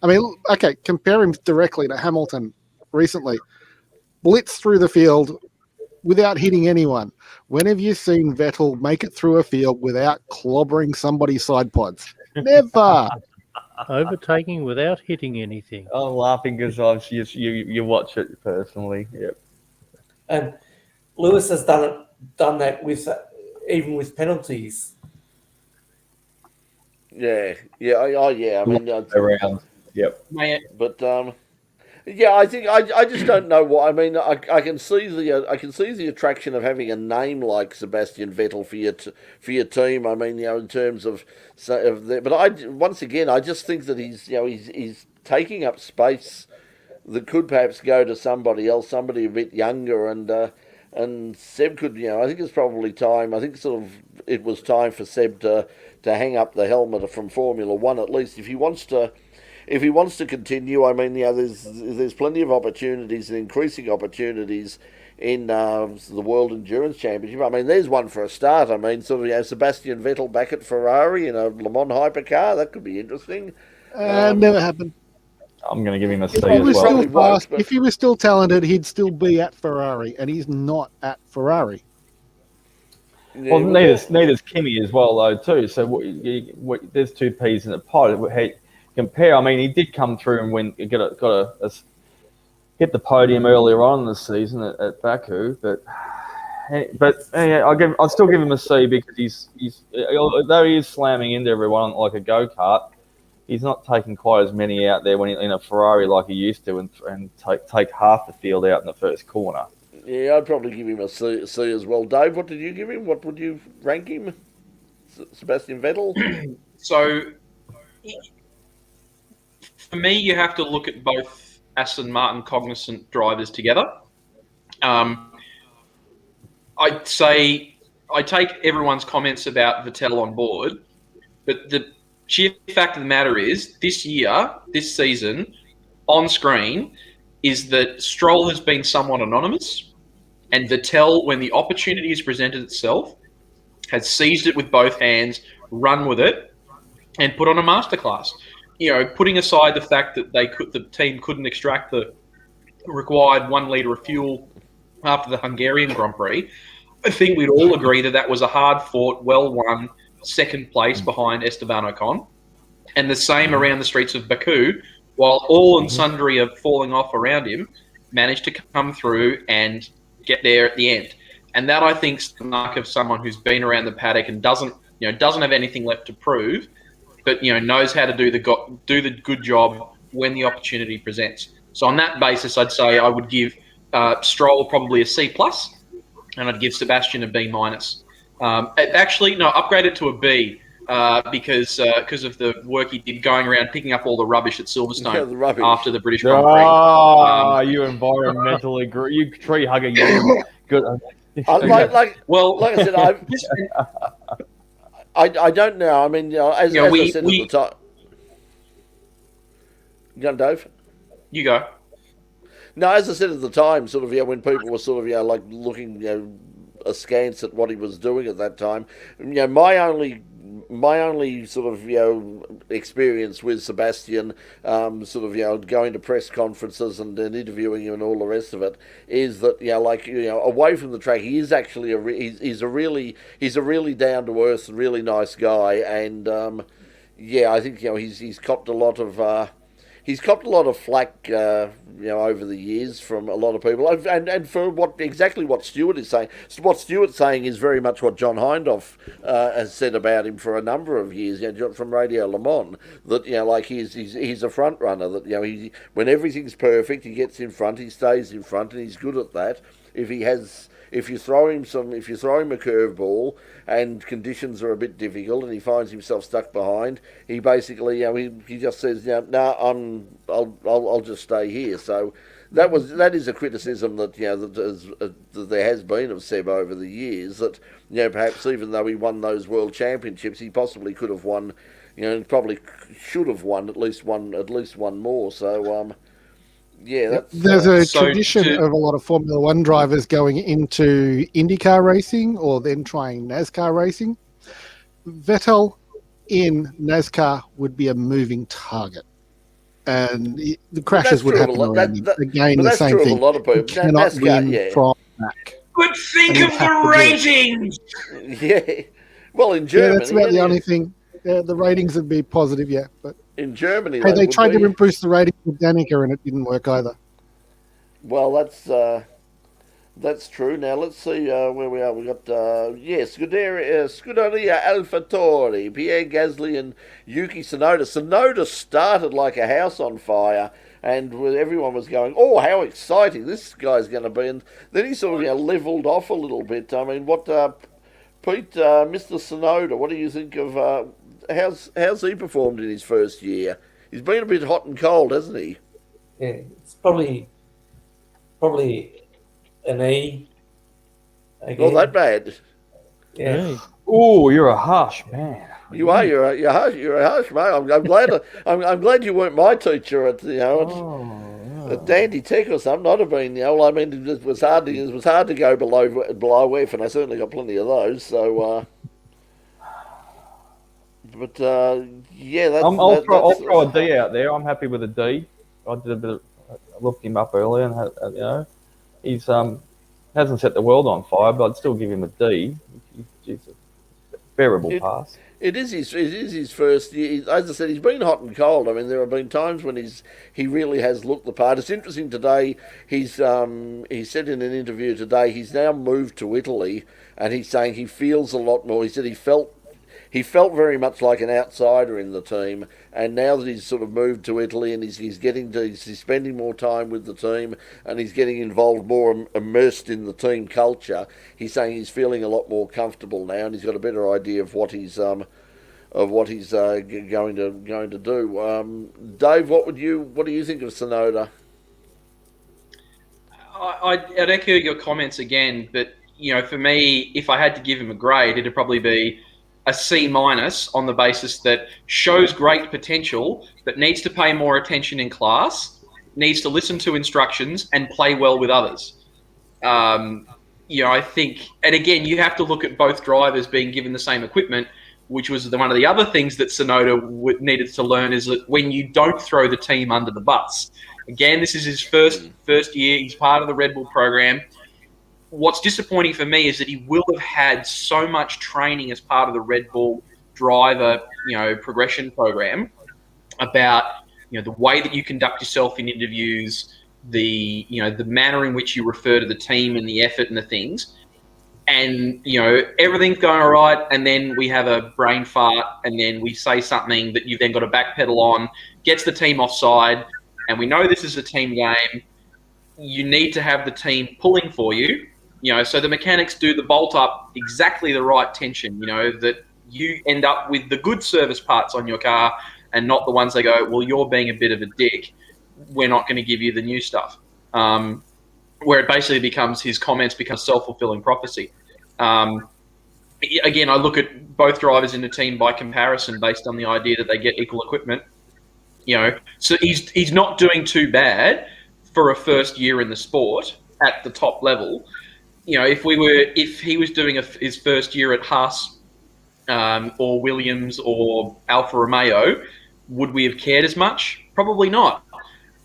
I mean, okay, compare him directly to Hamilton recently. Blitz through the field without hitting anyone. When have you seen Vettel make it through a field without clobbering somebody's side pods? Never. Overtaking without hitting anything. I'm laughing because you watch it personally. Yep. And Lewis has done that with even with penalties. Yeah. I mean, Around. Yep. but I think I just don't know what I mean. I can see the attraction of having a name like Sebastian Vettel for your team. I mean, in terms of but I just think that he's taking up space that could perhaps go to somebody else, somebody a bit younger, and Seb could, I think it's probably time. I think it was time for Seb to hang up the helmet from Formula One, at least if he wants to continue. I mean, there's plenty of opportunities and increasing opportunities in the World Endurance Championship. I mean, there's one for a start. I mean, Sebastian Vettel back at Ferrari in a Le Mans hypercar. That could be interesting. Never happened. I'm going to give him a C If he as was well. still fast, if he was still talented, he'd still be at Ferrari, and he's not at Ferrari. Yeah, Well, neither's Kimi as well, though, too. So there's two peas in a pod. Hey, compare. I mean, he did come through and win. Got a hit the podium earlier on in the season at Baku, but I'll still give him a C because he's though he is slamming into everyone like a go-kart. He's not taking quite as many out there when in a Ferrari like he used to, and take half the field out in the first corner. Yeah, I'd probably give him a C as well. Dave, what did you give him? What would you rank him? Sebastian Vettel? So, for me, you have to look at both Aston Martin cognizant drivers together. I'd say I take everyone's comments about Vettel on board, but the sheer fact of the matter is, this season, on screen, is that Stroll has been somewhat anonymous, and Vettel, when the opportunity has presented itself, has seized it with both hands, run with it, and put on a masterclass. Putting aside the fact that the team couldn't extract the required 1 litre of fuel after the Hungarian Grand Prix, I think we'd all agree that was a hard-fought, well-won second place behind Esteban Ocon, and the same around the streets of Baku, while all and sundry are falling off around him, managed to come through and get there at the end. And that, I think, is the mark of someone who's been around the paddock and doesn't have anything left to prove, but knows how to do the good job when the opportunity presents. So on that basis, I'd say I would give Stroll probably a C+, and I'd give Sebastian a B-. Actually, no, upgrade it to a B. because of the work he did going around picking up all the rubbish at Silverstone Yeah, the rubbish. after the British Grand Prix. You environmentally you tree hugger, you good. Well, like I said, I don't know. I mean, as I said at the time. You going, Dave? You go. No, as I said at the time, sort of, when people were sort of, like looking, askance at what he was doing at that time, my only sort of, experience with Sebastian, sort of, going to press conferences and interviewing him and all the rest of it, is that, away from the track, he is actually he's a really down to earth and really nice guy, and I think he's copped a lot of. He's copped a lot of flack, over the years from a lot of people, and for exactly what Stewart is saying. What Stewart's saying is very much what John Hindhaugh has said about him for a number of years, from Radio Le Mans. That he's a front runner. That when everything's perfect, he gets in front, he stays in front, and he's good at that. If you throw him a curveball and conditions are a bit difficult and he finds himself stuck behind, he basically, he just says, I'll just stay here. So that is a criticism that that there has been of Seb over the years. That perhaps even though he won those world championships, he possibly could have won, probably should have won at least one more. So. There's a tradition of a lot of Formula One drivers going into IndyCar racing or then trying NASCAR racing. Vettel in NASCAR would be a moving target, and the crashes would happen around him. Again, the same thing. A lot of people. He cannot win from back. But think of the ratings. Yeah. Well, in Germany, that's about the only thing. The ratings would be positive, but. In Germany, they tried to boost the ratings with Danica, and it didn't work either. Well, that's true. Now let's see where we are. We got Scuderia AlphaTauri, Pierre Gasly and Yuki Tsunoda. Tsunoda started like a house on fire, and everyone was going, "Oh, how exciting this guy's going to be!" And then he sort of levelled off a little bit. I mean, what Pete, Mr. Tsunoda, what do you think of? How's he performed in his first year? He's been a bit hot and cold, hasn't he? Yeah, it's probably an E. Again. Not that bad. Yeah. Oh, you're a harsh man. You are. You're a harsh mate. I'm glad. I'm glad you weren't my teacher at at Dandy Tech or something. I'd have been. I mean, it was hard to go below F, and I certainly got plenty of those. So. But I'll throw a D out there. I'm happy with a D. I did a bit of, I looked him up earlier, and he's hasn't set the world on fire, but I'd still give him a D. He's a bearable pass. It is his first year. As I said, he's been hot and cold. I mean, there have been times when he really has looked the part. It's interesting today. He said in an interview today he's now moved to Italy, and he's saying he feels a lot more. He said he felt very much like an outsider in the team, and now that he's sort of moved to Italy and he's spending more time with the team and he's getting involved more, immersed in the team culture, he's saying he's feeling a lot more comfortable now, and he's got a better idea of what he's going to do. Dave, what do you think of Tsunoda? I'd echo your comments again, but for me, if I had to give him a grade, it'd probably be a C- on the basis that shows great potential, but needs to pay more attention in class, needs to listen to instructions and play well with others. I think, and again, you have to look at both drivers being given the same equipment, which was one of the other things that Tsunoda needed to learn, is that when you don't throw the team under the bus. Again, this is his first year. He's part of the Red Bull program. What's disappointing for me is that he will have had so much training as part of the Red Bull driver, progression program about, the way that you conduct yourself in interviews, the manner in which you refer to the team and the effort and the things. And, everything's going all right. And then we have a brain fart, and then we say something that you've then got to backpedal on, gets the team offside. And we know this is a team game. You need to have the team pulling for you. So the mechanics do the bolt up exactly the right tension, that you end up with the good service parts on your car and not the ones they go, well, you're being a bit of a dick. We're not going to give you the new stuff. Where it basically becomes, his comments become self-fulfilling prophecy. Again, I look at both drivers in the team by comparison based on the idea that they get equal equipment. So he's not doing too bad for a first year in the sport at the top level. If he was doing his first year at Haas or Williams or Alfa Romeo, would we have cared as much? Probably not.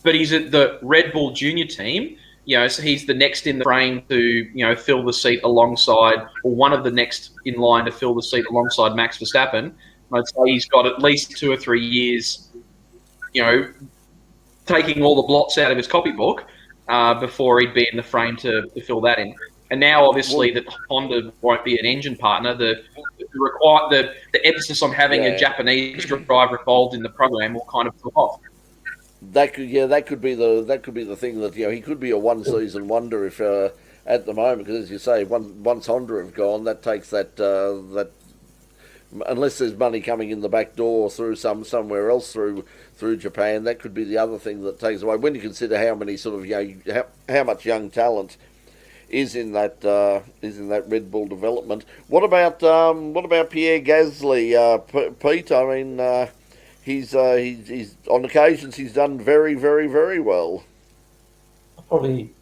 But he's at the Red Bull Junior team. So he's the next in the frame to, fill the seat alongside, or one of the next in line to fill the seat alongside Max Verstappen. I'd say he's got at least 2 or 3 years, taking all the blots out of his copybook before he'd be in the frame to fill that in. And now, obviously, that Honda won't be an engine partner, the emphasis on having a Japanese driver involved in the program will kind of fall off. That could be the thing that he could be a one season wonder if at the moment, because as you say, once Honda have gone, that takes that unless there's money coming in the back door through somewhere else through Japan, that could be the other thing that takes away. When you consider how many sort of how much young talent is in that Red Bull development. What about Pierre Gasly, Pete? I mean. He's on occasions he's done very, very, very well. Probably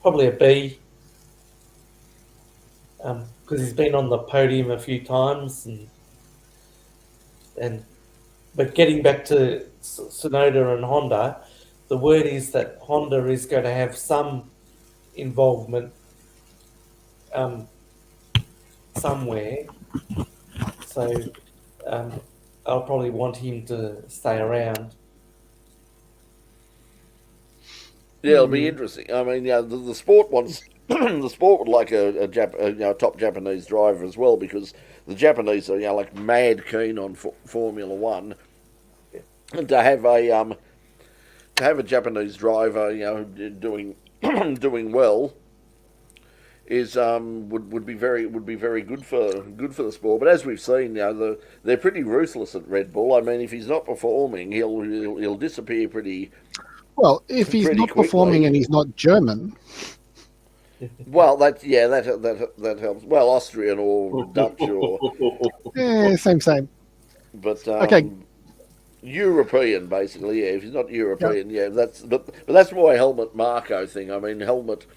a B, because he's been on the podium a few times, but getting back to Tsunoda and Honda, the word is that Honda is going to have some involvement somewhere. So. I'll probably want him to stay around. Yeah, it'll be interesting. I mean, the sport wants the sport would like a top Japanese driver as well, because the Japanese are like mad keen on Formula One, and to have a Japanese driver doing well is would be very good for the sport. But as we've seen, they're pretty ruthless at Red Bull. I mean, if he's not performing, he'll disappear pretty. Well, if he's not quickly. Performing and he's not German. Well, that helps. Well, Austrian or Dutch or Same. But okay. European, basically. Yeah, if he's not European, but that's more a Helmut Marko thing. I mean, Helmut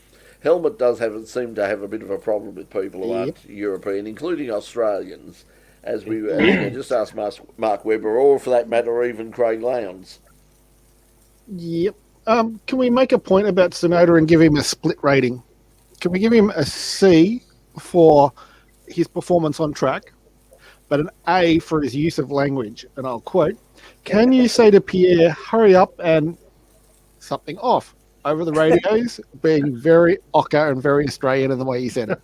does seem to have a bit of a problem with people who aren't European, including Australians, as we just asked Mark Webber, or for that matter, even Craig Lowndes. Yep. Can we make a point about Tsunoda and give him a split rating? Can we give him a C for his performance on track, but an A for his use of language? And I'll quote, "Can you say to Pierre, hurry up and something off?" Over the radios, being very Ocker and very Australian in the way he said it.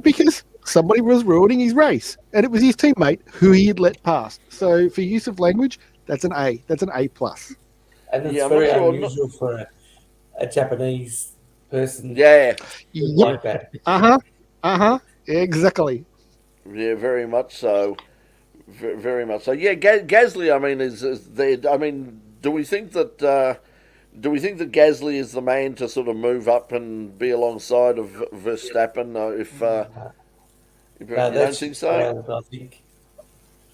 Because somebody was ruining his race, and it was his teammate who he had let past. So for use of language, that's an A. That's an A+. And it's very unusual for a Japanese person. Yeah. Like that. Exactly. Yeah, very much so. Very much so. Yeah, Gasly. I mean, is there? I mean, do we think that Gasly is the man to sort of move up and be alongside of Verstappen? If you don't think so, I think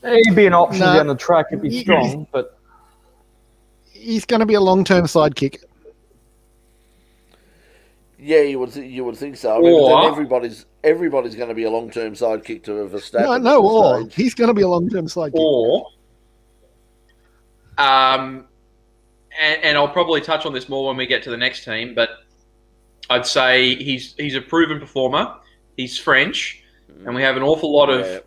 he'd be an option down the track if he's strong, but he's going to be a long-term sidekick. Yeah, you would think so. I mean, but then everybody's going to be a long-term sidekick to Verstappen. No, he's going to be a long-term sidekick. And I'll probably touch on this more when we get to the next team, but I'd say he's a proven performer. He's French, and we have an awful lot of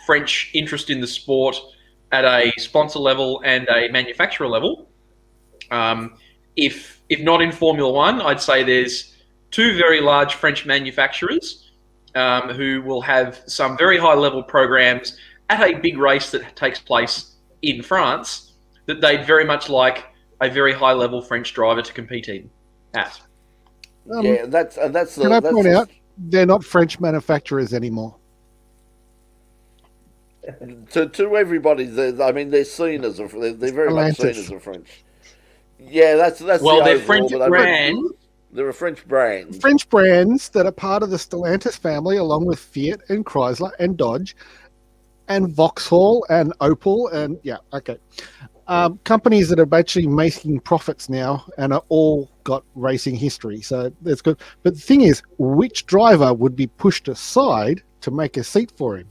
French interest in the sport at a sponsor level and a manufacturer level. If not in Formula One, I'd say there's 2 very large French manufacturers who will have some very high-level programs at a big race that takes place in France that they'd very much like a very high-level French driver to compete in at. Can I point out they're not French manufacturers anymore. To everybody, they're seen as they're very much seen Stellantis. as a French. Yeah, that's Well, the they're overall, French but I mean, brand. they're a French brand. French brands that are part of the Stellantis family, along with Fiat and Chrysler and Dodge and Vauxhall and Opel and companies that are actually making profits now and are all got racing history. So that's good. But the thing is, which driver would be pushed aside to make a seat for him?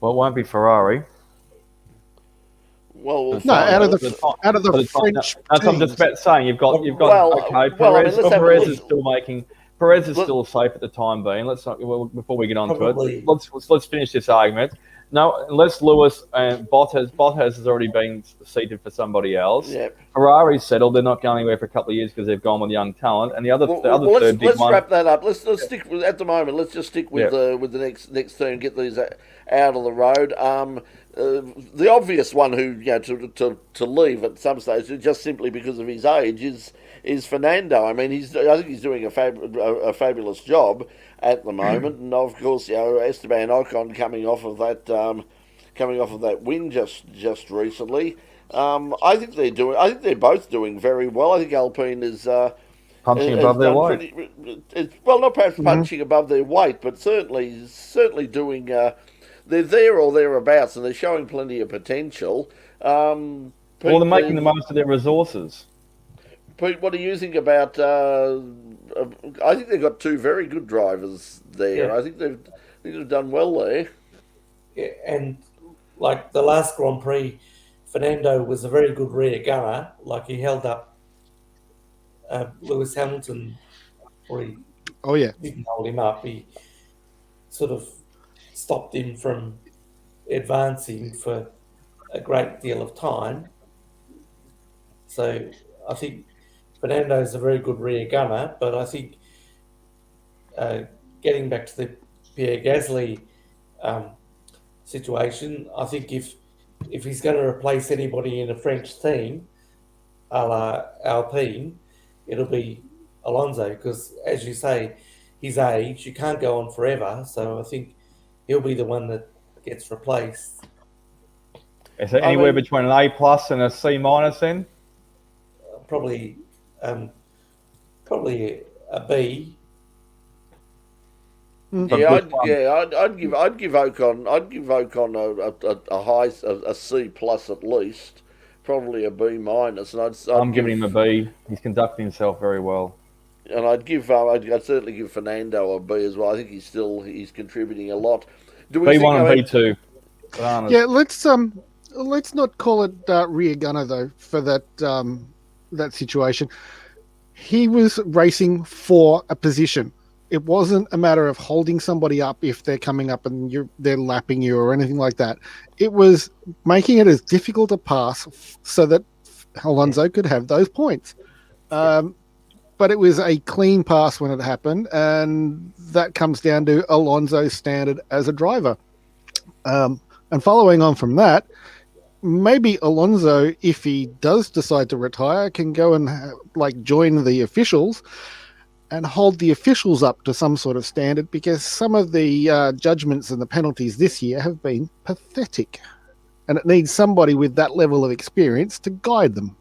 Well, it won't be Ferrari. Well, No, out of the But French that's what I'm just teams. about saying. You've got Well, okay. well, I mean, Perez, let's have a Perez look. is still making. Perez is Let- still safe at the time being. Let's not before we get on to Probably. it. Let's finish this argument. No, unless Lewis and Bottas has already been seated for somebody else. Yeah. Ferrari's settled. They're not going anywhere for a couple of years because they've gone with young talent. And the other Well, third big let's one. wrap that up. Let's stick with, at the moment. Let's just stick with the next team. Get these out of the road. The obvious one who to leave at some stage just simply because of his age is Fernando. I mean, I think he's doing a fabulous job at the moment, and of course, Esteban Ocon coming off of that win just recently. I think they're both doing very well. I think Alpine is Punching has above their done weight. well, not perhaps punching above their weight, but certainly doing. They're there or thereabouts, and they're showing plenty of potential. Well, they're making the most of their resources. Pete, what do you think about? I think they've got two very good drivers there. Yeah. I think they've done well there. Yeah, and like the last Grand Prix, Fernando was a very good rear gunner. Like he held up Lewis Hamilton, or he Oh yeah, didn't hold him up. He sort of stopped him from advancing for a great deal of time. So I think Fernando's a very good rear gunner, but I think getting back to the Pierre Gasly situation, I think if he's going to replace anybody in a French team, a la Alpine, it'll be Alonso because, as you say, his age, you can't go on forever. So I think he'll be the one that gets replaced. Is it anywhere between an A plus and a C minus then? Probably a B. I'd give Ocon a C plus at least, probably a B minus, and I'm giving him a B. He's conducting himself very well. And I'd certainly give Fernando a B as well. I think he's contributing a lot. Do we B1 and B2. Bananas. yeah. Let's not call it rear gunner though for that situation. He was racing for a position. It wasn't a matter of holding somebody up if they're coming up and they're lapping you or anything like that. It was making it as difficult a pass so that Alonso could have those points. But it was a clean pass when it happened, and that comes down to Alonso's standard as a driver. And following on from that, maybe Alonso, if he does decide to retire, can go and join the officials and hold the officials up to some sort of standard, because some of the judgments and the penalties this year have been pathetic, and it needs somebody with that level of experience to guide them.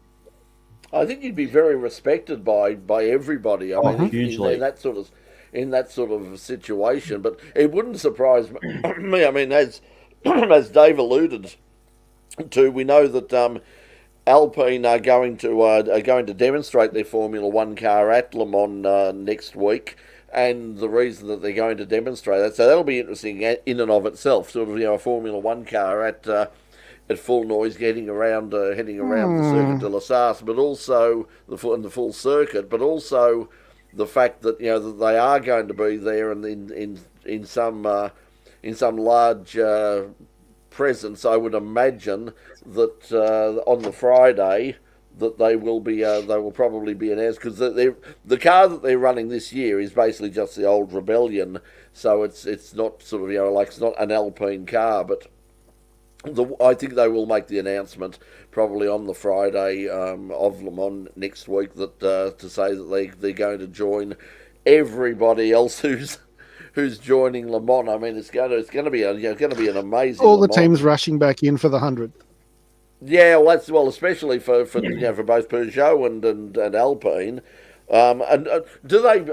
I think he'd be very respected by everybody. I mean, hugely. in that sort of situation. But it wouldn't surprise me. I mean, as Dave alluded to, we know that Alpine are going to demonstrate their Formula One car at Le Mans next week, and the reason that they're going to demonstrate that, so that'll be interesting in and of itself. Sort of a Formula One car at full noise, heading around the Circuit de la Sarthe, but also the full circuit, but also the fact that that they are going to be there and in some large presence. I would imagine that on the Friday that they will probably be announced, because the car that they're running this year is basically just the old Rebellion, so it's not sort of it's not an Alpine car, but I think they will make the announcement probably on the Friday of Le Mans next week that to say that they're going to join everybody else who's joining Le Mans. I mean, it's going to be an amazing. All Le the Mans. teams rushing back in for the 100th. Yeah, well, especially for for both Peugeot and Alpine. And do they?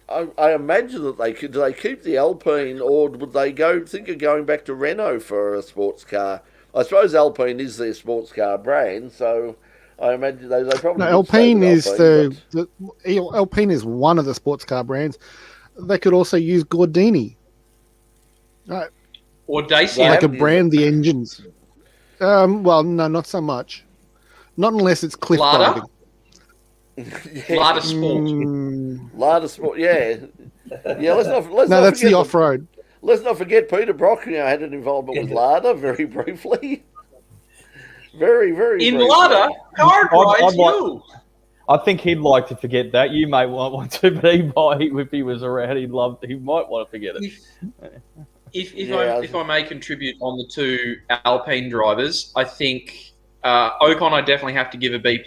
I imagine that do they keep the Alpine, or would they think of going back to Renault for a sports car? I suppose Alpine is their sports car brand, so I imagine they probably. No, Alpine is Alpine, Alpine is one of the sports car brands. They could also use Gordini, Or Dacia. like a brand the engines. Well, no, not so much. Not unless it's cliff Lada? diving. Lada Sport. Lada Sport, yeah. Let's No, not that's forget the off-road. Let's not forget Peter Brock. Had an involvement with Lada very briefly. Very In briefly. Lada, hard I'd rides like- you. I think he'd like to forget that. You may want to, but if he was around, he might want to forget it. If I may contribute on the two Alpine drivers, I think Ocon I definitely have to give a B+.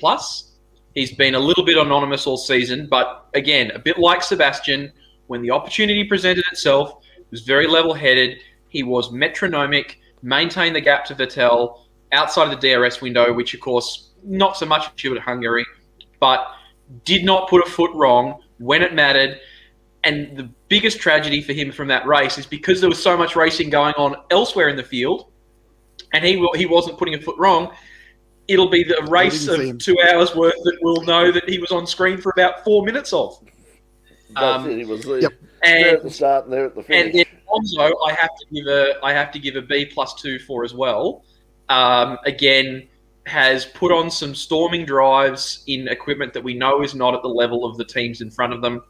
He's been a little bit anonymous all season, but again, a bit like Sebastian, when the opportunity presented itself, he was very level-headed. He was metronomic, maintained the gap to Vettel outside of the DRS window, which of course not so much achieved at Hungary, but did not put a foot wrong when it mattered. And the biggest tragedy for him from that race is because there was so much racing going on elsewhere in the field, and he wasn't putting a foot wrong, it'll be the race of 2 hours worth that we'll know that he was on screen for about 4 minutes of. That's it. He was there And, at the start and there at the finish. and then Alonso, I have to give a B+2 for as well. Again, has put on some storming drives in equipment that we know is not at the level of the teams in front of them.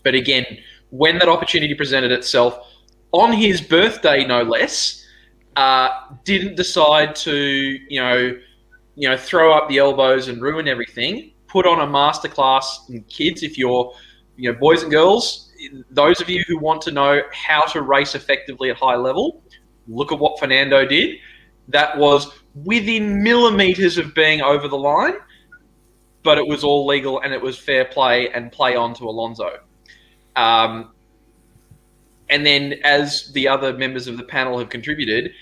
But again, when that opportunity presented itself, on his birthday no less, didn't decide to throw up the elbows and ruin everything. Put on a masterclass. And kids, if you're boys and girls, those of you who want to know how to race effectively at high level, look at what Fernando did. That was within millimeters of being over the line, but it was all legal and it was fair play and play on to Alonso. And then, as the other members of the panel have contributed,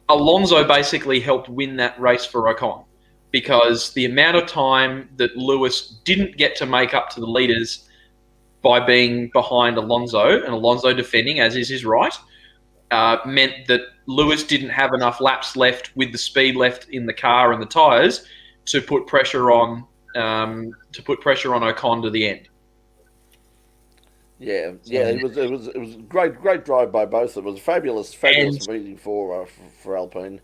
Alonso basically helped win that race for Ocon, because the amount of time that Lewis didn't get to make up to the leaders by being behind Alonso, and Alonso defending, as is his right, meant that Lewis didn't have enough laps left with the speed left in the car and the tyres to put pressure on Ocon to the end. Yeah, it was a great drive by both of them. It was a fabulous meeting for Alpine.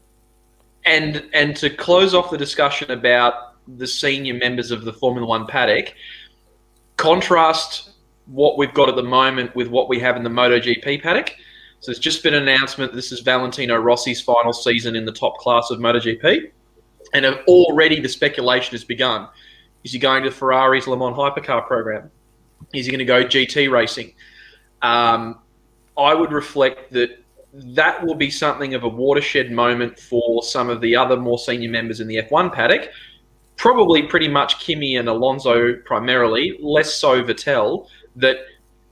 And to close off the discussion about the senior members of the Formula One paddock, contrast what we've got at the moment with what we have in the MotoGP paddock. So there's just been an announcement this is Valentino Rossi's final season in the top class of MotoGP. And already the speculation has begun. Is he going to Ferrari's Le Mans hypercar program? Is he going to go GT racing? I would reflect that will be something of a watershed moment for some of the other more senior members in the F1 paddock. Probably pretty much Kimi and Alonso primarily, less so Vettel, that,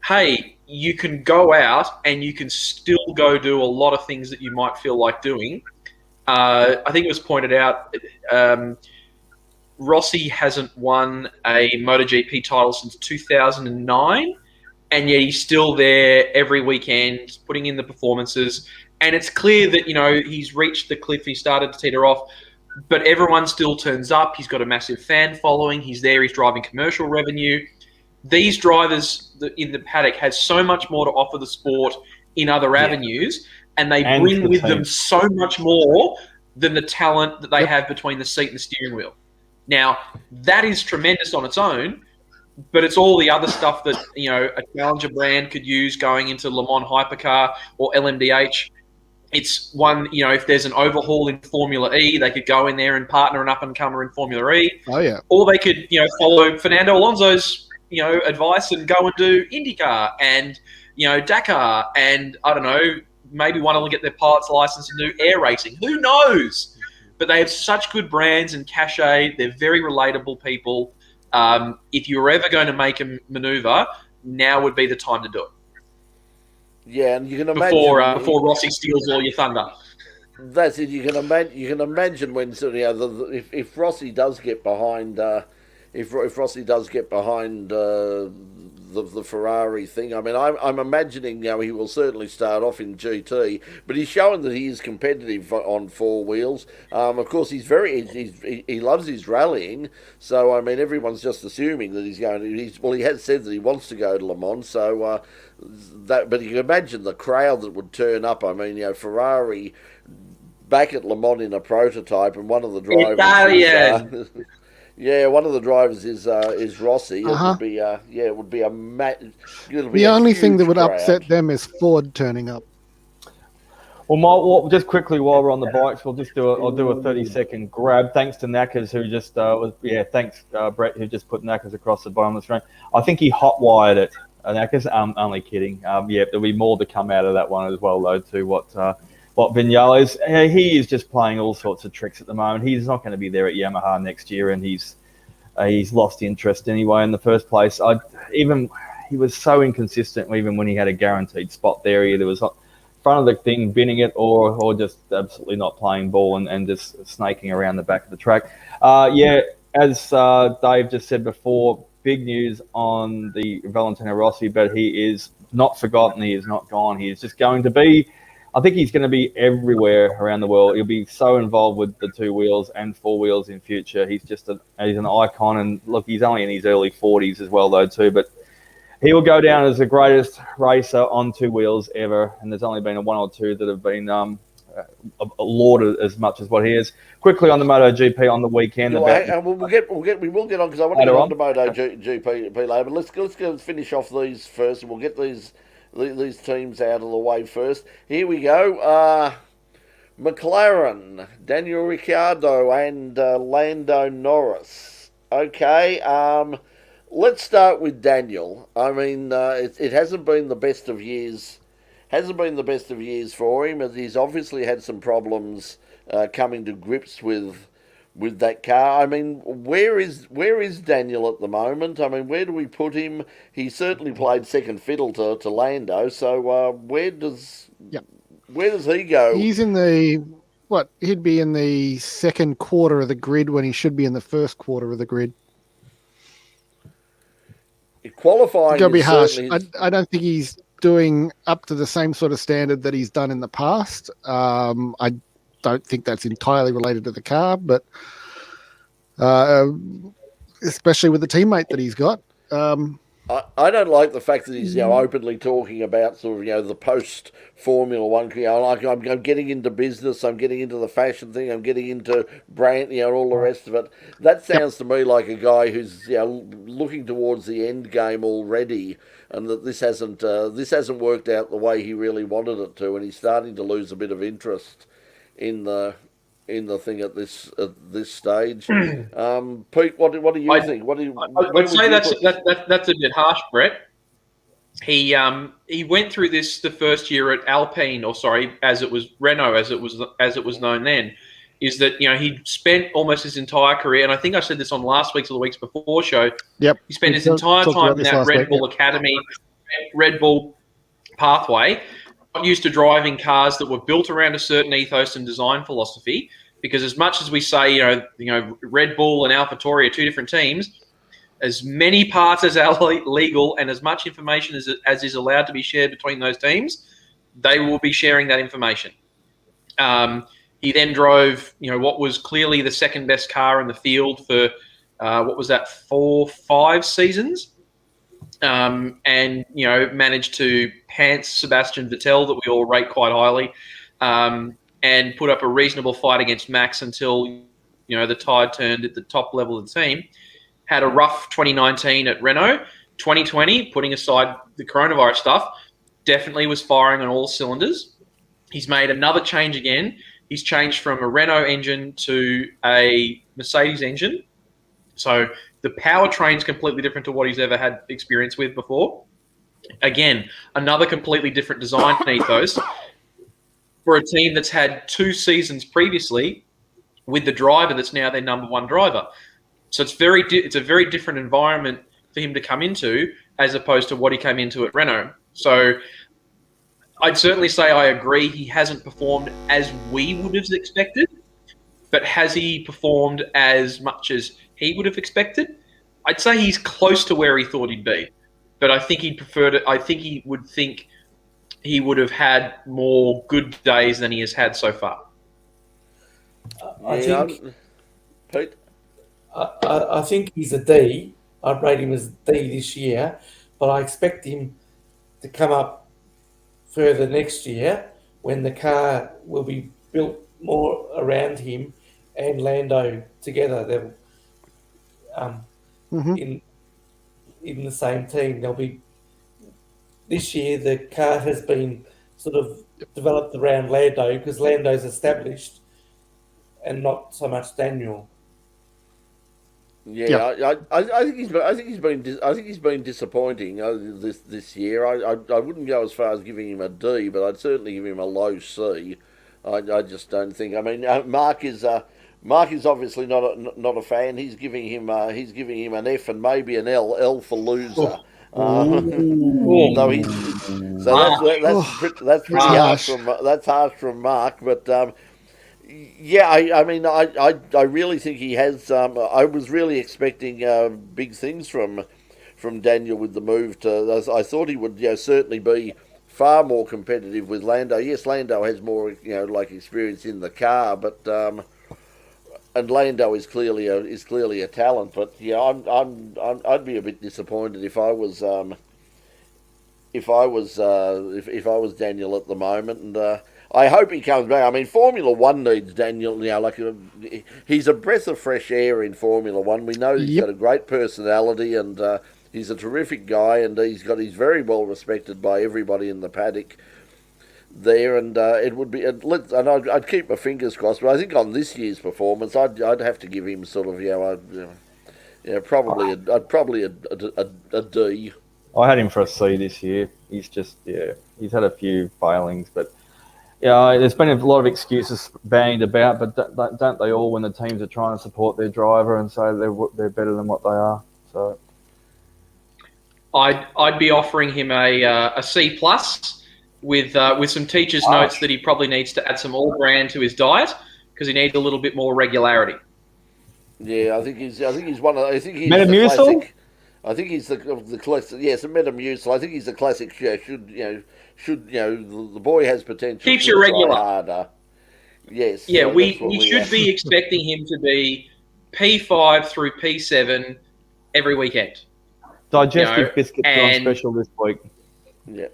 hey, you can go out and you can still go do a lot of things that you might feel like doing. I think it was pointed out, Rossi hasn't won a MotoGP title since 2009, and yet he's still there every weekend, putting in the performances. And it's clear that, he's reached the cliff, he started to teeter off, but everyone still turns up. He's got a massive fan following. He's there. He's driving commercial revenue. These drivers in the paddock has so much more to offer the sport in other avenues, and they bring with them so much more than the talent that they have between the seat and the steering wheel. Now, that is tremendous on its own, but it's all the other stuff that, a challenger brand could use going into Le Mans Hypercar or LMDH. It's one, if there's an overhaul in Formula E, they could go in there and partner an up-and-comer in Formula E. Oh, yeah. Or they could, follow Fernando Alonso's, advice and go and do IndyCar and, Dakar and, I don't know, maybe want to get their pilot's license and do air racing. Who knows? But they have such good brands and cachet. They're very relatable people. If you were ever going to make a manoeuvre, now would be the time to do it. Yeah, and you can imagine Before Rossi steals all your thunder. That's it. You can imagine when sort of, if Rossi does get behind, if Rossi does get behind the Ferrari thing. I mean, I'm imagining he will certainly start off in GT, but he's showing that he is competitive on four wheels. Of course, he loves his rallying. So I mean, everyone's just assuming that he's going to. He has said that he wants to go to Le Mans. So but you can imagine the crowd that would turn up. I mean, Ferrari back at Le Mans in a prototype, and one of the drivers. Italian. Yeah, one of the drivers is Rossi. It would be it would be a the only thing that would upset them is Ford turning up. Well, just quickly while we're on the bikes, I'll do a 30-second grab. Thanks to Knackers who just thanks Brett who just put Knackers across the bottom of the screen. I think he hot-wired it. Knackers, only kidding. There'll be more to come out of that one as well though. To what Vinales, he is just playing all sorts of tricks at the moment. He's not going to be there at Yamaha next year, and he's lost interest anyway in the first place. He was so inconsistent even when he had a guaranteed spot there. Either was front of the thing, binning it, or just absolutely not playing ball and just snaking around the back of the track. As Dave just said before, big news on the Valentino Rossi, but he is not forgotten. He is not gone. He is just going to be. I think he's going to be everywhere around the world. He'll be so involved with the two wheels and four wheels in future. He's just he's an icon, and look, he's only in his early 40s as well, though, too. But he will go down as the greatest racer on two wheels ever, and there's only been one or two that have been lauded as much as what he is. Quickly on the MotoGP on the weekend. We will get on because I want to get on to MotoGP later. But let's go finish off these first, and we'll get these teams out of the way first. Here we go. McLaren, Daniel Ricciardo and Lando Norris. Okay, let's start with Daniel. I mean, it hasn't been the best of years. Hasn't been the best of years for him, as he's obviously had some problems coming to grips with that car. I mean, where is Daniel at the moment? I mean, where do we put him? He certainly played second fiddle to Lando. So where does he go? He's in he'd be in the second quarter of the grid when he should be in the first quarter of the grid. Qualifying. It's going to be harsh. I don't think he's doing up to the same sort of standard that he's done in the past. I don't think that's entirely related to the car, but especially with the teammate that he's got. I don't like the fact that he's openly talking about sort of the post Formula One. Like I'm getting into business, I'm getting into the fashion thing, I'm getting into brand, all the rest of it. That sounds to me like a guy who's looking towards the end game already, and that this hasn't worked out the way he really wanted it to, and he's starting to lose a bit of interest in the thing at this stage. Pete, what do you think? I'd say that's a bit harsh, Brett. He went through this the first year at Alpine, as it was Renault, as it was known then. Is that he spent almost his entire career, and I think I said this on last week's or the weeks before show. Yep. He spent his entire time in that Red Bull Academy, Red Bull pathway. Used to driving cars that were built around a certain ethos and design philosophy, because as much as we say, Red Bull and AlphaTauri are two different teams, as many parts as are legal and as much information as is allowed to be shared between those teams, they will be sharing that information. He then drove, what was clearly the second best car in the field for, 4-5 seasons. And managed to pants Sebastian Vettel, that we all rate quite highly, and put up a reasonable fight against Max until the tide turned at the top level of the team. Had a rough 2019 at Renault. 2020, putting aside the coronavirus stuff, definitely was firing on all cylinders. He's made another change again. He's changed from a Renault engine to a Mercedes engine. So the powertrain's completely different to what he's ever had experience with before. Again, another completely different design ethos for a team that's had 2 seasons previously with the driver that's now their number one driver. So it's a very different environment for him to come into as opposed to what he came into at Renault. So I'd certainly say I agree he hasn't performed as we would have expected, but has he performed as much as he would have expected? I'd say he's close to where he thought he'd be, but I think he'd preferred it. I think he would have had more good days than he has had so far. Pete? I think he's a D. I'd rate him as D this year, but I expect him to come up further next year when the car will be built more around him and Lando together. They'll in the same team. They'll be this year. The car has been sort of developed around Lando because Lando's established, and not so much Daniel. Yeah, I think he's been disappointing this year. I wouldn't go as far as giving him a D, but I'd certainly give him a low C. I just don't think. I mean, Mark is obviously not a fan. He's giving him an F and maybe an L for loser. That's pretty harsh from Mark, but. Yeah, I mean, I really think he has. I was really expecting big things from Daniel with the move to. I thought he would, certainly be far more competitive with Lando. Yes, Lando has more, experience in the car, but and Lando is clearly a talent. But yeah, I'd be a bit disappointed if I was Daniel at the moment, and. I hope he comes back. I mean, Formula One needs Daniel. He's a breath of fresh air in Formula One. We know he's got a great personality, and he's a terrific guy, and he's very well respected by everybody in the paddock there. And it would be, and I'd keep my fingers crossed. But I think on this year's performance, I'd have to give him sort of, probably a D. I had him for a C this year. He's just, he's had a few failings, but. Yeah, there's been a lot of excuses bandied about, but don't they all when the teams are trying to support their driver and say they're better than what they are? So, I'd be offering him a C plus with some teacher's notes that he probably needs to add some all bran to his diet because he needs a little bit more regularity. Yeah, I think he's one of. I think he's Metamucil. I think he's the classic. Yes, a Metamucil. I think he's the classic. The boy has potential. Keeps you regular. Harder. Yes. Yeah, we should be expecting him to be P5 through P7 every weekend. Digestive biscuits are on special this week. Yeah.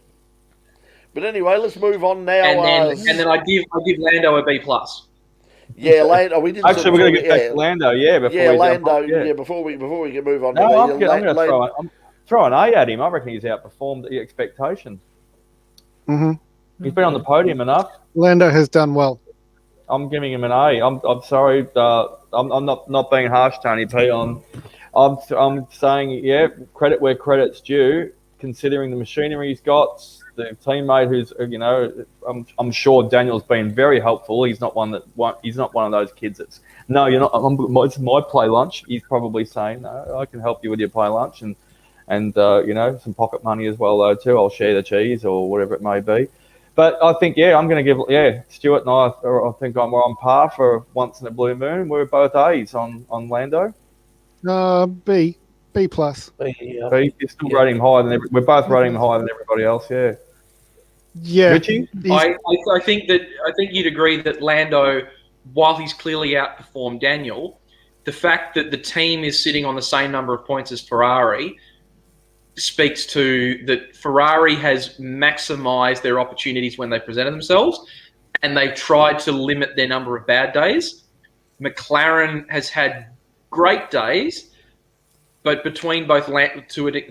But anyway, let's move on now. And then I give Lando a B plus. Yeah, Lando. We didn't. Actually, we're going to get back to Lando. Before we can move on. No, I'm going to throw an A at him. I reckon he's outperformed the expectation. Mm-hmm. He's been on the podium enough. Lando has done well. I'm giving him an A. I'm sorry. I'm not being harsh, Tony P. I'm saying credit where credit's due, considering the machinery he's got, the teammate who's I'm sure Daniel's been very helpful. He's not one of those kids that's no, you're not. It's my play lunch. He's probably saying no, I can help you with your play lunch and some pocket money as well though too. I'll share the cheese or whatever it may be. But I think I'm going to give Stuart and I think we're on par for once in a blue moon. We're both A's on Lando. B plus. B. You're still rating him higher than we're both rating him higher than everybody else. Yeah. Yeah. Richie? I think you'd agree that Lando, while he's clearly outperformed Daniel, the fact that the team is sitting on the same number of points as Ferrari speaks to that Ferrari has maximised their opportunities when they presented themselves, and they tried to limit their number of bad days. McLaren has had great days, but between both to a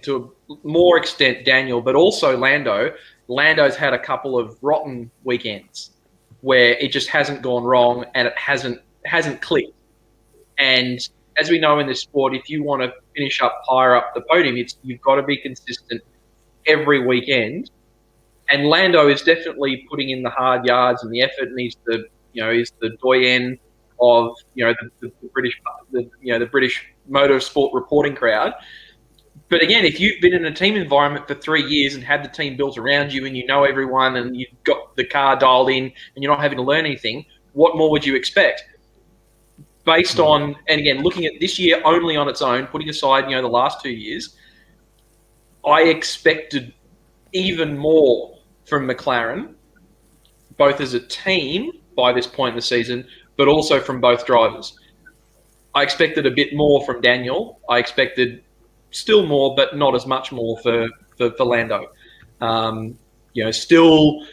more extent Daniel, but also Lando's had a couple of rotten weekends where it just hasn't gone wrong and it hasn't clicked. And as we know in this sport, if you want to finish up higher up the podium, you've got to be consistent every weekend. And Lando is definitely putting in the hard yards and the effort, and he's the doyen of the British motorsport reporting crowd. But again, if you've been in a team environment for 3 years and had the team built around you and you know everyone and you've got the car dialed in and you're not having to learn anything, what more would you expect? Based on, and again, looking at this year only on its own, putting aside, the last 2 years, I expected even more from McLaren, both as a team by this point in the season, but also from both drivers. I expected a bit more from Daniel. I expected still more, but not as much more for Lando. Still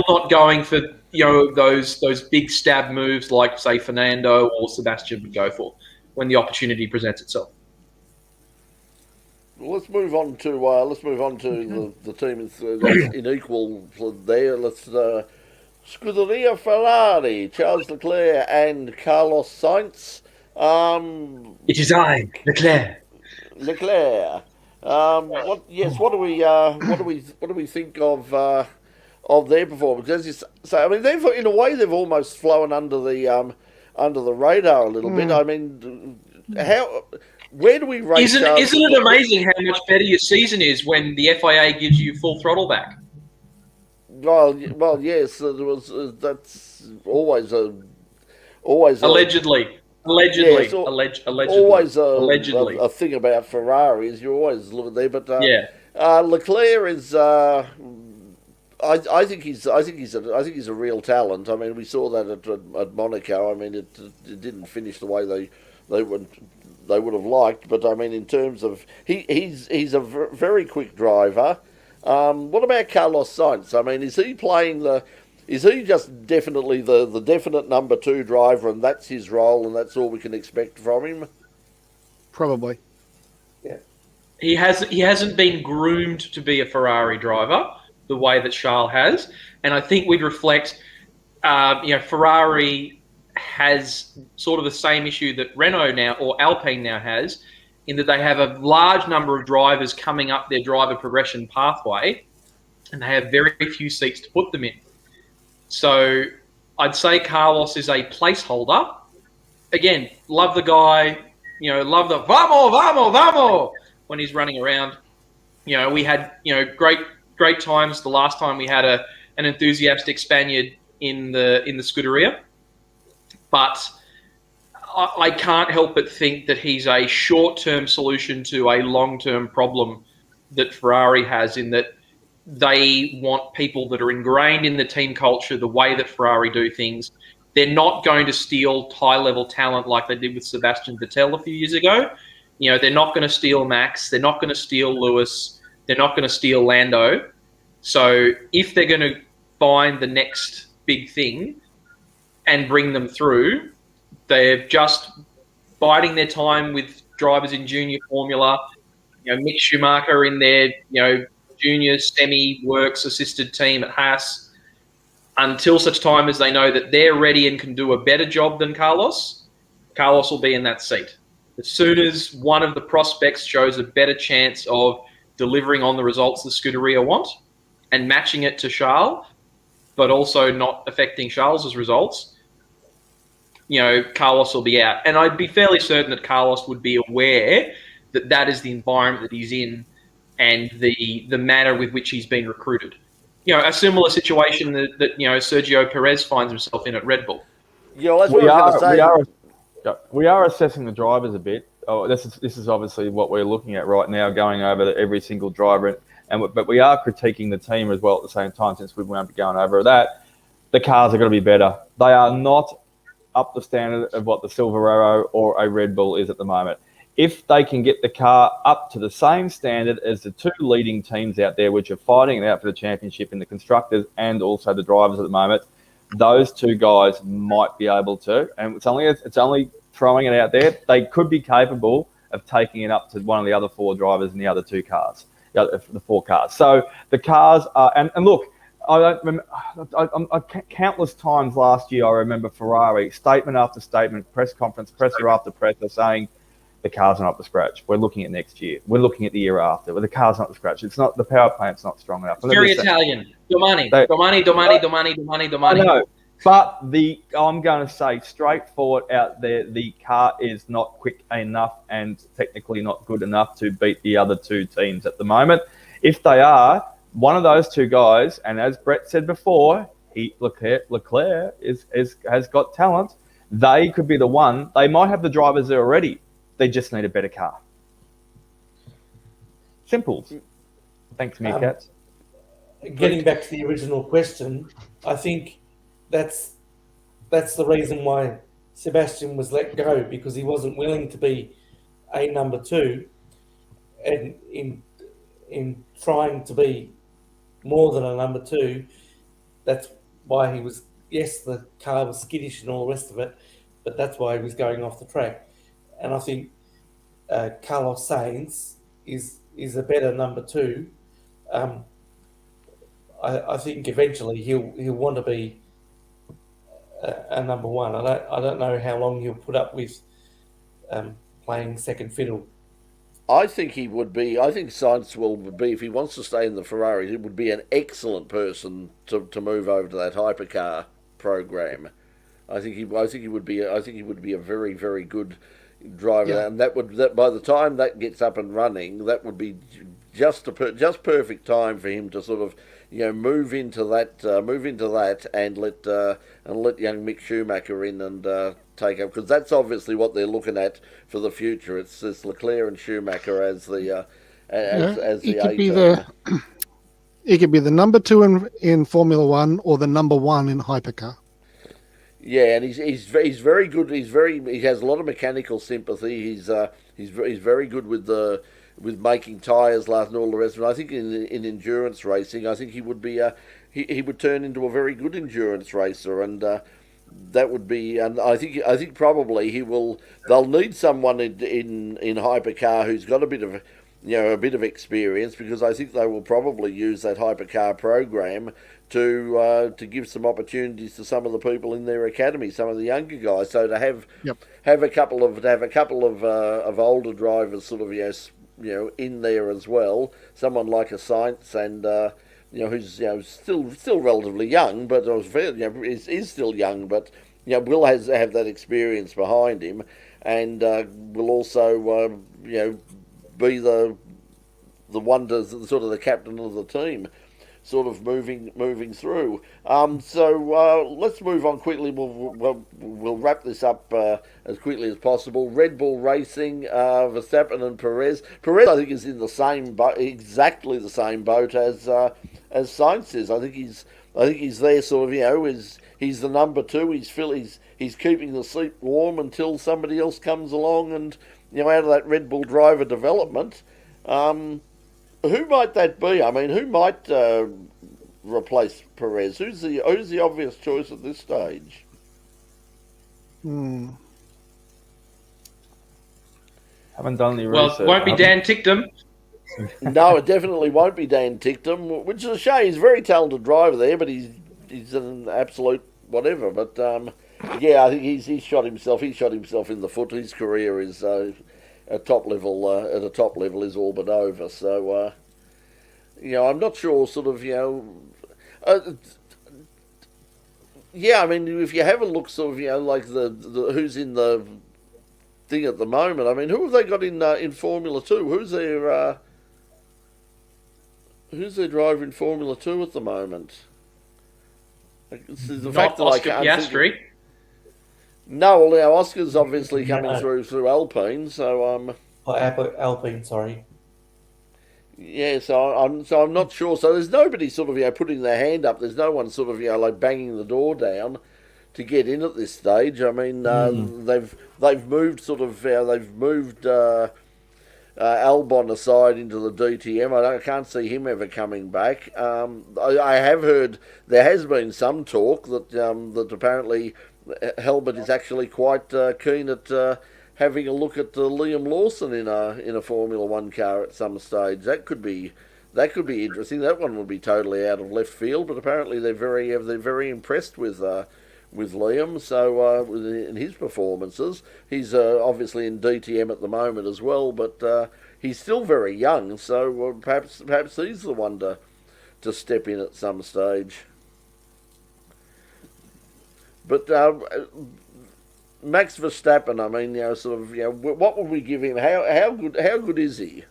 not going for those big stab moves like say Fernando or Sebastian would go for when the opportunity presents itself. Well, let's move on to the team in equal there. Let's Scuderia Ferrari, Charles Leclerc and Carlos Sainz. It is I, Leclerc. What do we think of their performance? As you say, I mean, in a way they've almost flown under the radar a little bit. I mean, where do we rate? Isn't it amazing how much better your season is when the FIA gives you full throttle back? Well, yes, that's always allegedly. Allegedly. Always allegedly. A thing about Ferraris. You always look at there, but Leclerc is. I think he's a real talent. I mean, we saw that at Monaco. I mean, it didn't finish the way they would have liked, but I mean, in terms of he's a very quick driver. What about Carlos Sainz? I mean, is he just definitely the definite number 2 driver, and that's his role, and that's all we can expect from him? Probably. Yeah. He hasn't been groomed to be a Ferrari driver the way that Charles has, and I think we'd reflect. Ferrari has sort of the same issue that Renault now or Alpine now has, in that they have a large number of drivers coming up their driver progression pathway, and they have very few seats to put them in. So I'd say Carlos is a placeholder. Again, love the guy, love the vamos when he's running around. We had, great times the last time we had an enthusiastic Spaniard in the Scuderia. But I can't help but think that he's a short-term solution to a long-term problem that Ferrari has, in that they want people that are ingrained in the team culture, the way that Ferrari do things. They're not going to steal high-level talent like they did with Sebastian Vettel a few years ago. They're not going to steal Max. They're not going to steal Lewis. They're not going to steal Lando. So if they're going to find the next big thing and bring them through, they're just biding their time with drivers in junior formula. Mick Schumacher in their, junior semi-works assisted team at Haas, until such time as they know that they're ready and can do a better job than Carlos will be in that seat. As soon as one of the prospects shows a better chance of delivering on the results the Scuderia want and matching it to Charles, but also not affecting Charles's results, Carlos will be out. And I'd be fairly certain that Carlos would be aware that that is the environment that he's in and the manner with which he's been recruited. A similar situation that Sergio Perez finds himself in at Red Bull. Yeah, that's what I was going to say. We are assessing the drivers a bit. Oh, this is obviously what we're looking at right now, going over every single driver, but we are critiquing the team as well at the same time, since we won't be going over that. The cars are going to be better. They are not up the standard of what the Silverado or a Red Bull is at the moment. If they can get the car up to the same standard as the 2 leading teams out there, which are fighting it out for the championship in the constructors and also the drivers at the moment, those 2 guys might be able to. And it's only throwing it out there. They could be capable of taking it up to one of the other 4 drivers in the other 2 cars, the 4 cars. So the cars are, and look, countless times last year, I remember Ferrari, statement after statement, press conference, presser after presser, saying the car's not up to scratch. We're looking at next year. We're looking at the year after. But the car's not up to scratch. It's not, the power plant's not strong enough. Very Italian. Domani. I know. But I'm going to say straightforward out there, the car is not quick enough and technically not good enough to beat the other two teams at the moment. If they are, one of those two guys, and as Brett said before, Leclerc has got talent. They could be the one. They might have the drivers there already. They just need a better car. Simple. Thanks, Meerkats. Getting back to the original question, I think that's the reason why Sebastian was let go, because he wasn't willing to be a number two, and in trying to be more than a number two, that's why he was. Yes, the car was skittish and all the rest of it, but that's why he was going off the track. And I think Carlos Sainz is a better number two. I think eventually he'll want to be a number one. I don't know how long he'll put up with playing second fiddle. I think he would be. I think Sainz will be, if he wants to stay in the Ferrari, it would be an excellent person to move over to that hypercar program. I think he would be a very, very good driver, Yeah. and that by the time that gets up and running, that would be just perfect time for him to sort of move into that and let young Mick Schumacher in and take up, because that's obviously what they're looking at for the future. It's Leclerc and Schumacher as the as the A team. He could be the number two in Formula One or the number one in hypercar. Yeah, and he's very good. He has a lot of mechanical sympathy. He's very good with making tyres last and all the rest of it. I think in endurance racing, I think he would be he would turn into a very good endurance racer, and that would be. And I think probably they'll need someone in hypercar who's got a bit of experience, because I think they will probably use that hypercar program to give some opportunities to some of the people in their academy, some of the younger guys. So to have a couple of older drivers sort of in there as well, someone like a Sainz and who's still relatively young, but is still young, but will have that experience behind him, and will also be the one to sort of the captain of the team, sort of moving through. So let's move on quickly. We'll wrap this up as quickly as possible. Red Bull Racing, Verstappen and Perez. Perez, I think, is in the same exactly the same boat as Sainz is. I think he's there, sort of. He's the number two. He's keeping the seat warm until somebody else comes along, and out of that Red Bull driver development. Who might that be? I mean, who might replace Perez? Who's the obvious choice at this stage? Haven't done any Well, research. it won't be Dan Ticktum. No, it definitely won't be Dan Ticktum, which is a shame. He's a very talented driver there, but he's an absolute whatever. But I think he's shot himself. He shot himself in the foot. His career is at a top level is all but over. So I'm not sure. Sort of I mean, if you have a look, sort of like the who's in the thing at the moment. I mean, who have they got in Formula 2? Who's their driver in Formula 2 at the moment? The fact that Oscar I can't Piastri. No, well, now Oscar's obviously coming through Alpine, so Alpine, sorry. yeah. So I'm not sure. So there's nobody sort of putting their hand up. There's no one sort of like banging the door down to get in at this stage. I mean, they've moved sort of Albon aside into the DTM. I can't see him ever coming back. I have heard there has been some talk that apparently Helmut is actually quite keen at having a look at Liam Lawson in a Formula One car at some stage. That could be interesting. That one would be totally out of left field, but apparently they're very impressed with Liam. So in his performances, he's obviously in DTM at the moment as well, but he's still very young. So perhaps he's the one to step in at some stage. But Max Verstappen, I mean, what would we give him? How good is he?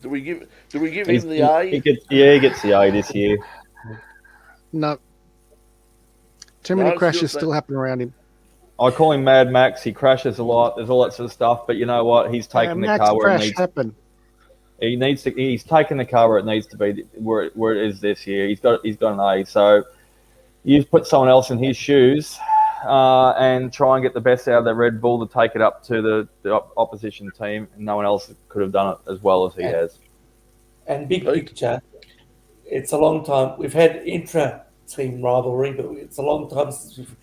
Do we give him the A? He gets the A this year. No. Too many No, crashes still still happen around him. I call him Mad Max. He crashes a lot. There's all that sort of stuff. But you know what? He's taken the car where it needs. He's taken the car where it needs to be, where it is this year. He's got an A. So you've put someone else in his shoes and try and get the best out of the Red Bull to take it up to the opposition team. And no one else could have done it as well as he has. And big picture, it's a long time. We've had intra-team rivalry, but it's a long time since we've,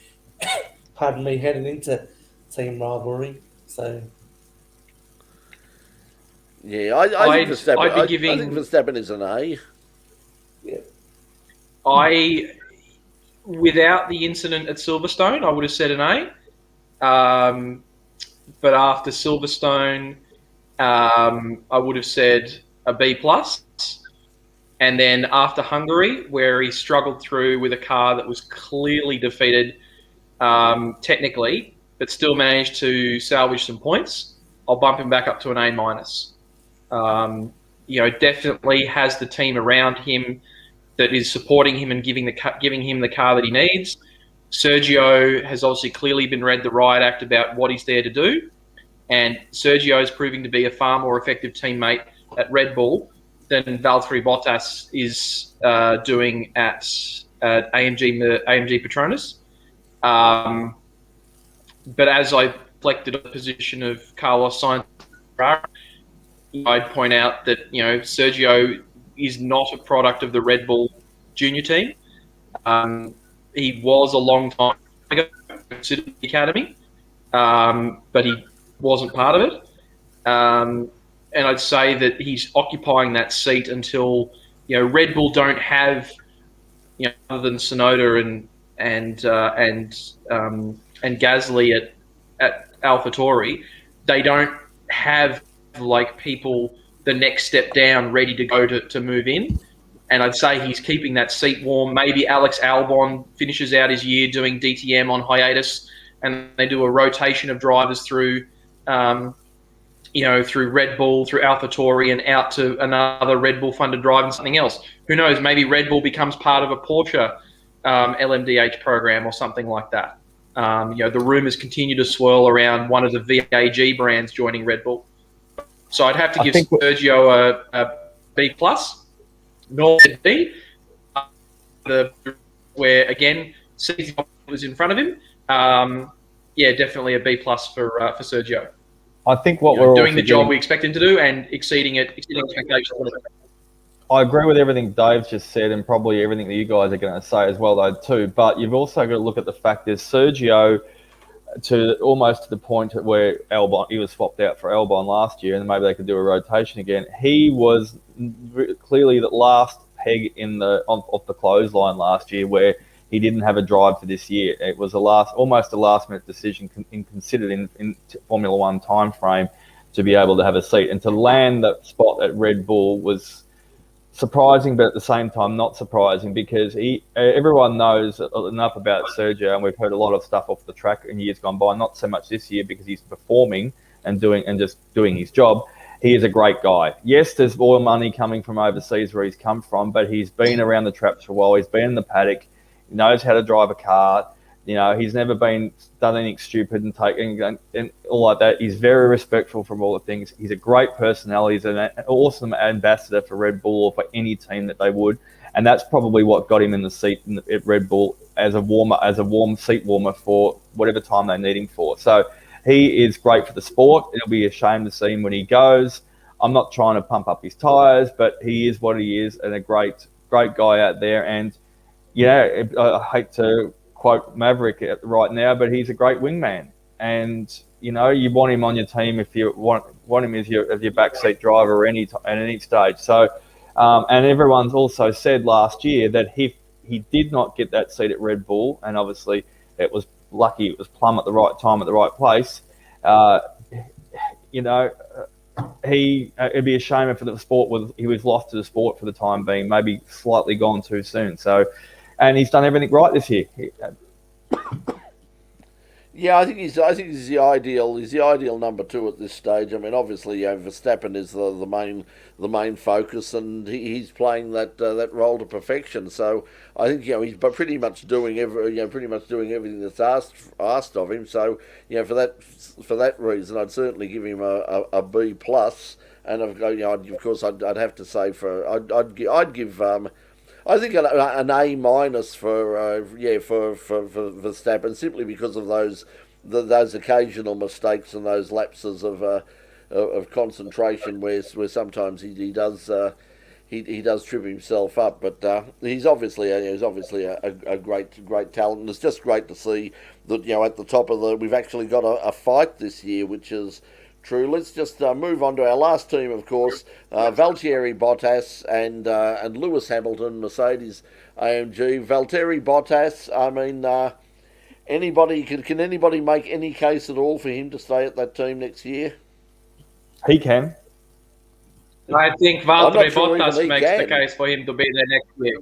pardon me, had an inter-team rivalry. So, yeah, I think Verstappen is an A. Yeah. Without the incident at Silverstone, I would have said an A. But after Silverstone, I would have said a B+. And then after Hungary, where he struggled through with a car that was clearly defeated technically, but still managed to salvage some points, I'll bump him back up to an A-. Definitely has the team around him that is supporting him and giving him the car that he needs. Sergio has obviously clearly been read the riot act about what he's there to do, and Sergio is proving to be a far more effective teammate at Red Bull than Valtteri Bottas is doing at AMG Petronas. But as I reflected on the position of Carlos Sainz, I'd point out that Sergio is not a product of the Red Bull junior team. He was a long time ago considered the academy, but he wasn't part of it. And I'd say that he's occupying that seat until Red Bull don't have other than Tsunoda and Gasly at AlphaTauri, they don't have people the next step down ready to go to move in. And I'd say he's keeping that seat warm. Maybe Alex Albon finishes out his year doing DTM on hiatus, and they do a rotation of drivers through through Red Bull, through AlphaTauri, and out to another Red Bull funded drive and something else. Who knows? Maybe Red Bull becomes part of a Porsche LMDH program or something like that. The rumours continue to swirl around one of the VAG brands joining Red Bull. So I'd have to give Sergio a B+, nor a D. Where again, Sergio was in front of him. Definitely a B+ for Sergio. I think what we're doing the job we expect him to do and exceeding expectations. I agree with everything Dave's just said, and probably everything that you guys are going to say as well, though, too. But you've also got to look at the fact that Sergio, almost to the point where Albon, he was swapped out for Albon last year, and maybe they could do a rotation again. He was clearly the last peg off the clothesline last year, where he didn't have a drive for this year. It was almost a last-minute decision considered in Formula One time frame to be able to have a seat, and to land that spot at Red Bull was surprising, but at the same time not surprising, because everyone knows enough about Sergio, and we've heard a lot of stuff off the track in years gone by. Not so much this year because he's performing and just doing his job. He is a great guy. Yes, there's oil money coming from overseas where he's come from, but he's been around the traps for a while. He's been in the paddock. He knows how to drive a car. He's never done anything stupid and all like that. He's very respectful from all the things. He's a great personality. He's an awesome ambassador for Red Bull or for any team that they would. And that's probably what got him in the seat at Red Bull as a warm seat warmer for whatever time they need him for. So he is great for the sport. It'll be a shame to see him when he goes. I'm not trying to pump up his tyres, but he is what he is, and a great guy out there. And I hate to quote Maverick right now, but he's a great wingman, and you want him on your team if you want him as your backseat driver at any stage. So, and everyone's also said last year that he did not get that seat at Red Bull, and obviously it was lucky it was plumb at the right time at the right place. It'd be a shame if the sport he was lost to the sport for the time being, maybe slightly gone too soon. So. And he's done everything right this year. Yeah, I think he's the ideal. He's the ideal number two at this stage. I mean, obviously, Verstappen is the main focus, and he's playing that role to perfection. So I think he's pretty much doing everything that's asked of him. So for that reason, I'd certainly give him a B plus. And of course, I'd have to say I'd give. I think an A minus for Verstappen, simply because of those occasional mistakes and those lapses of concentration where sometimes he does trip himself up. But he's obviously a great talent, and it's just great to see that at the top of we've actually got a fight this year, which is true. Let's just move on to our last team, of course. Valtteri Bottas and Lewis Hamilton, Mercedes AMG. Valtteri Bottas, I mean, can anybody make any case at all for him to stay at that team next year? He can. I think Valtteri Bottas makes the case for him to be there next year.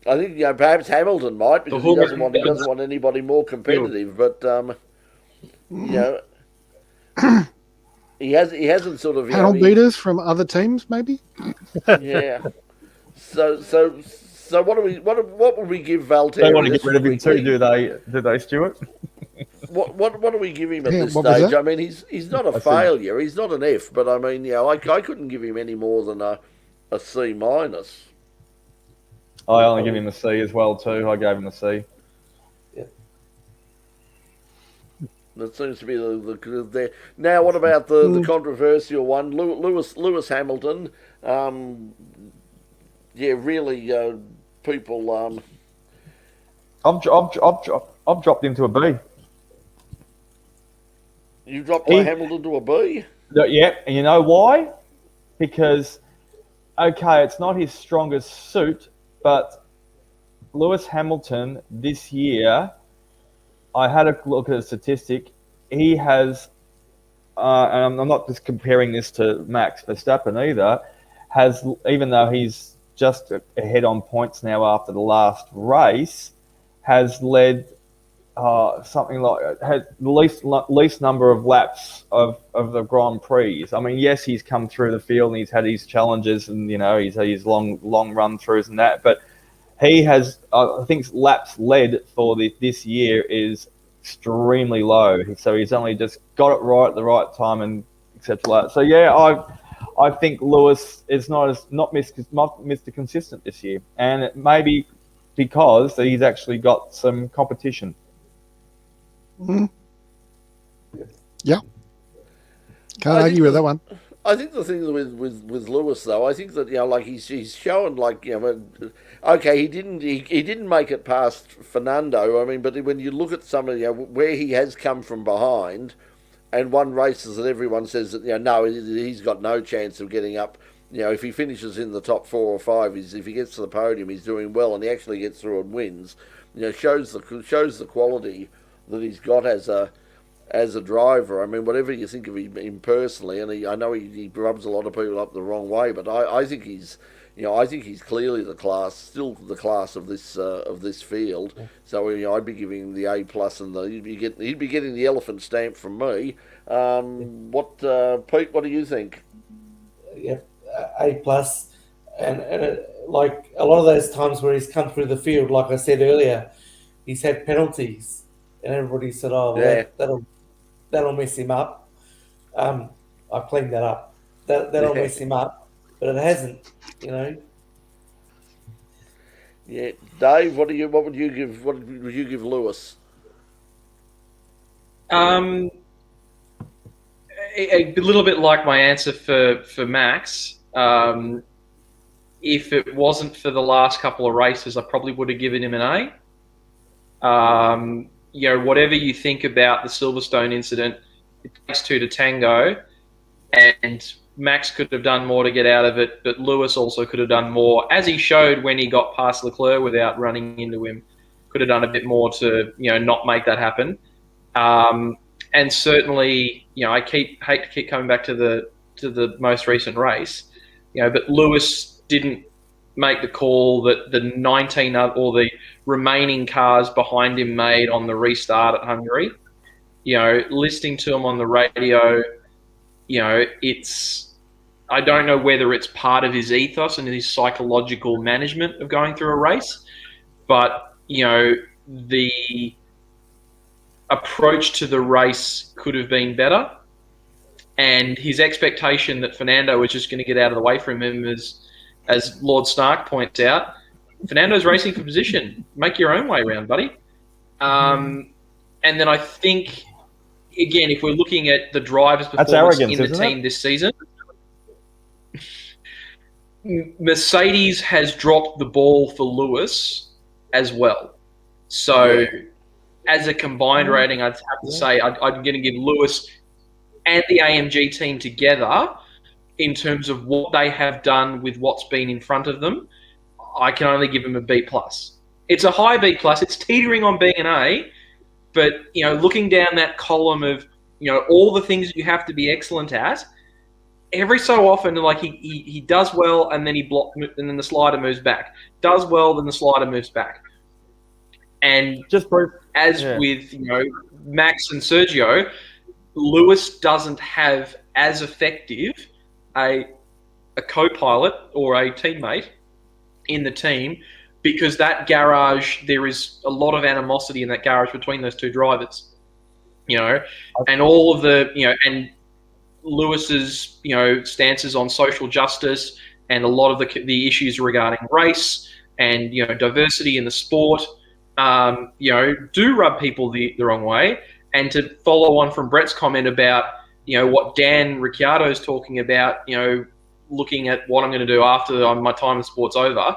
I think perhaps Hamilton might, because he doesn't want anybody more competitive. But he hasn't sort of panel beaters from other teams, maybe. Yeah. So what would we give Valtteri? They want to get rid of him too, do they, Stuart? What do we give him at this stage? I mean, he's not a failure. He's not an F, but I mean, I couldn't give him any more than a C minus. I only give him a C as well too. I gave him a C. That seems to be the there. Now, what about the controversial one, Lewis Hamilton? Really, people. I've dropped him to a B. You dropped Hamilton to a B? Yeah, and you know why? Because, okay, it's not his strongest suit, but Lewis Hamilton this year, I had a look at a statistic. He has, and I'm not just comparing this to Max Verstappen either, even though he's just ahead on points now after the last race, has led something like had the least number of laps of the Grand Prix. I mean, yes, he's come through the field and he's had his challenges, and he's had his long run throughs and that, but he has, I think, laps led for this year is extremely low. So he's only just got it right at the right time and etc. So yeah, I think Lewis is not Mr. Consistent this year, and it may be because he's actually got some competition. Mm-hmm. Yeah, can't argue with that one. I think the thing with Lewis, though, I think that he's shown okay, he didn't make it past Fernando. I mean, but when you look at some of where he has come from behind, and won races that everyone says that no, he's got no chance of getting up. If he finishes in the top 4 or 5, if he gets to the podium, he's doing well, and he actually gets through and wins. Shows the quality that he's got as a driver. I mean, whatever you think of him personally, and I know he rubs a lot of people up the wrong way, but I think he's clearly still the class of this field. So I'd be giving him the A plus, and he'd be getting the elephant stamp from me. Pete? What do you think? Yeah, A plus, and like a lot of those times where he's come through the field, like I said earlier, he's had penalties, and everybody said, "Oh, well, that'll mess him up." I cleaned that up. That'll mess him up, but it hasn't. Yeah, Dave, what would you give Lewis? A little bit like my answer for Max. If it wasn't for the last couple of races, I probably would have given him an A. Whatever you think about the Silverstone incident, it takes two to tango, and Max could have done more to get out of it, but Lewis also could have done more, as he showed when he got past Leclerc without running into him. Could have done a bit more to not make that happen. And certainly, I hate to keep coming back to the most recent race, but Lewis didn't make the call that the 19 or the remaining cars behind him made on the restart at Hungary. Listening to him on the radio, I don't know whether it's part of his ethos and his psychological management of going through a race, but, the approach to the race could have been better. And his expectation that Fernando was just going to get out of the way from him, as Lord Snark points out, Fernando's racing for position. Make your own way around, buddy. And then I think, again, if we're looking at the drivers' performance in the team this season, Mercedes has dropped the ball for Lewis as well. So as a combined rating, I'd have to say I'm going to give Lewis and the AMG team together, in terms of what they have done with what's been in front of them, I can only give them a B+. It's a high B+. It's teetering on being an A, but looking down that column of all the things that you have to be excellent at, every so often, like he does well, and then and then the slider moves back. Does well, then the slider moves back. And with Max and Sergio, Lewis doesn't have as effective a co-pilot or a teammate in the team, because that garage, there is a lot of animosity in that garage between those two drivers, and all of the, and Lewis's, stances on social justice and a lot of the issues regarding race and, diversity in the sport, do rub people the wrong way. And to follow on from Brett's comment about, what Dan Ricciardo's talking about, looking at what I'm going to do after my time in sport's over,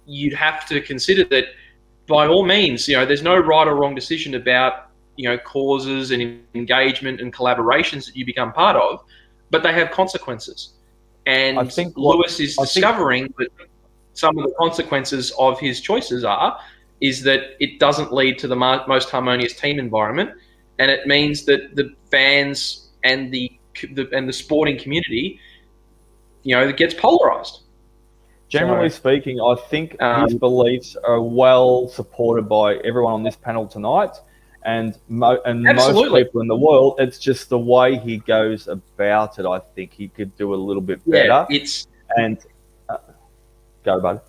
you'd have to consider that, by all means, there's no right or wrong decision about, causes and engagement and collaborations that you become part of, but they have consequences. And I think Lewis is discovering that some of the consequences of his choices is that it doesn't lead to the most harmonious team environment, and it means that the fans and the sporting community, it gets polarized. Generally speaking, I think his beliefs are well supported by everyone on this panel tonight, and most people in the world. It's just the way he goes about it. I think he could do a little bit better. Go, bud.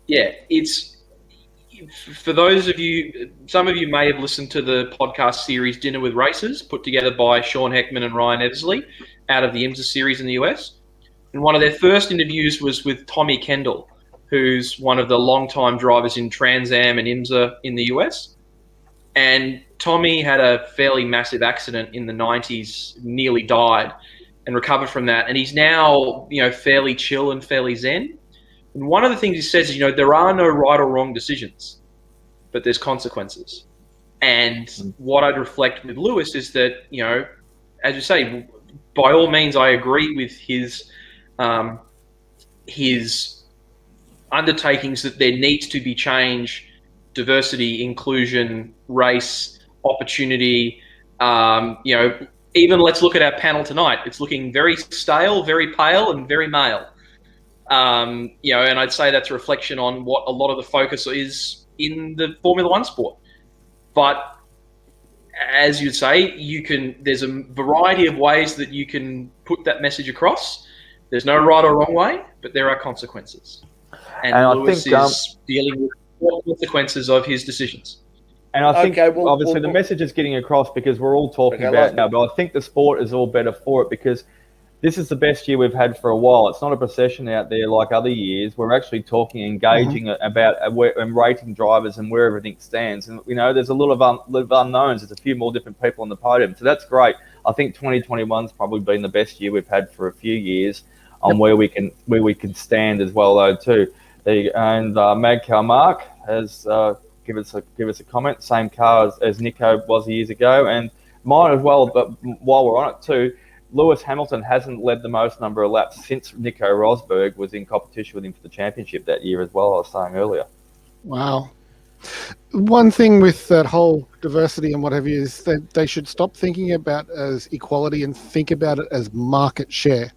Yeah, it's for those of you. Some of you may have listened to the podcast series "Dinner with Racers," put together by Sean Heckman and Ryan Eversley, out of the IMSA series in the US. And one of their first interviews was with Tommy Kendall, who's one of the long-time drivers in Trans Am and IMSA in the US. And Tommy had a fairly massive accident in the 90s, nearly died, and recovered from that. And he's now, fairly chill and fairly zen. And one of the things he says is, there are no right or wrong decisions, but there's consequences. And what I'd reflect with Lewis is that, as you say, by all means, I agree with his undertakings that there needs to be change, diversity, inclusion, race, opportunity. Even let's look at our panel tonight. It's looking very stale, very pale, and very male. And I'd say that's a reflection on what a lot of the focus is in the Formula One sport. But as you'd say, there's a variety of ways that you can put that message across. There's no right or wrong way, but there are consequences. And Lewis is dealing with the consequences of his decisions. And I think, obviously, the message is getting across because we're all talking about it now, but I think the sport is all better for it because this is the best year we've had for a while. It's not a procession out there like other years. We're actually talking, engaging about and rating drivers and where everything stands. And, there's a lot of unknowns. There's a few more different people on the podium. So that's great. I think 2021's probably been the best year we've had for a few years on where we can stand as well, though, too. There you go. And Magcal Mark has give us a comment. Same car as Nico was years ago, and mine as well. But while we're on it too, Lewis Hamilton hasn't led the most number of laps since Nico Rosberg was in competition with him for the championship that year as well. I was saying earlier. Wow. One thing with that whole diversity and what have you is that they should stop thinking about it as equality and think about it as market share.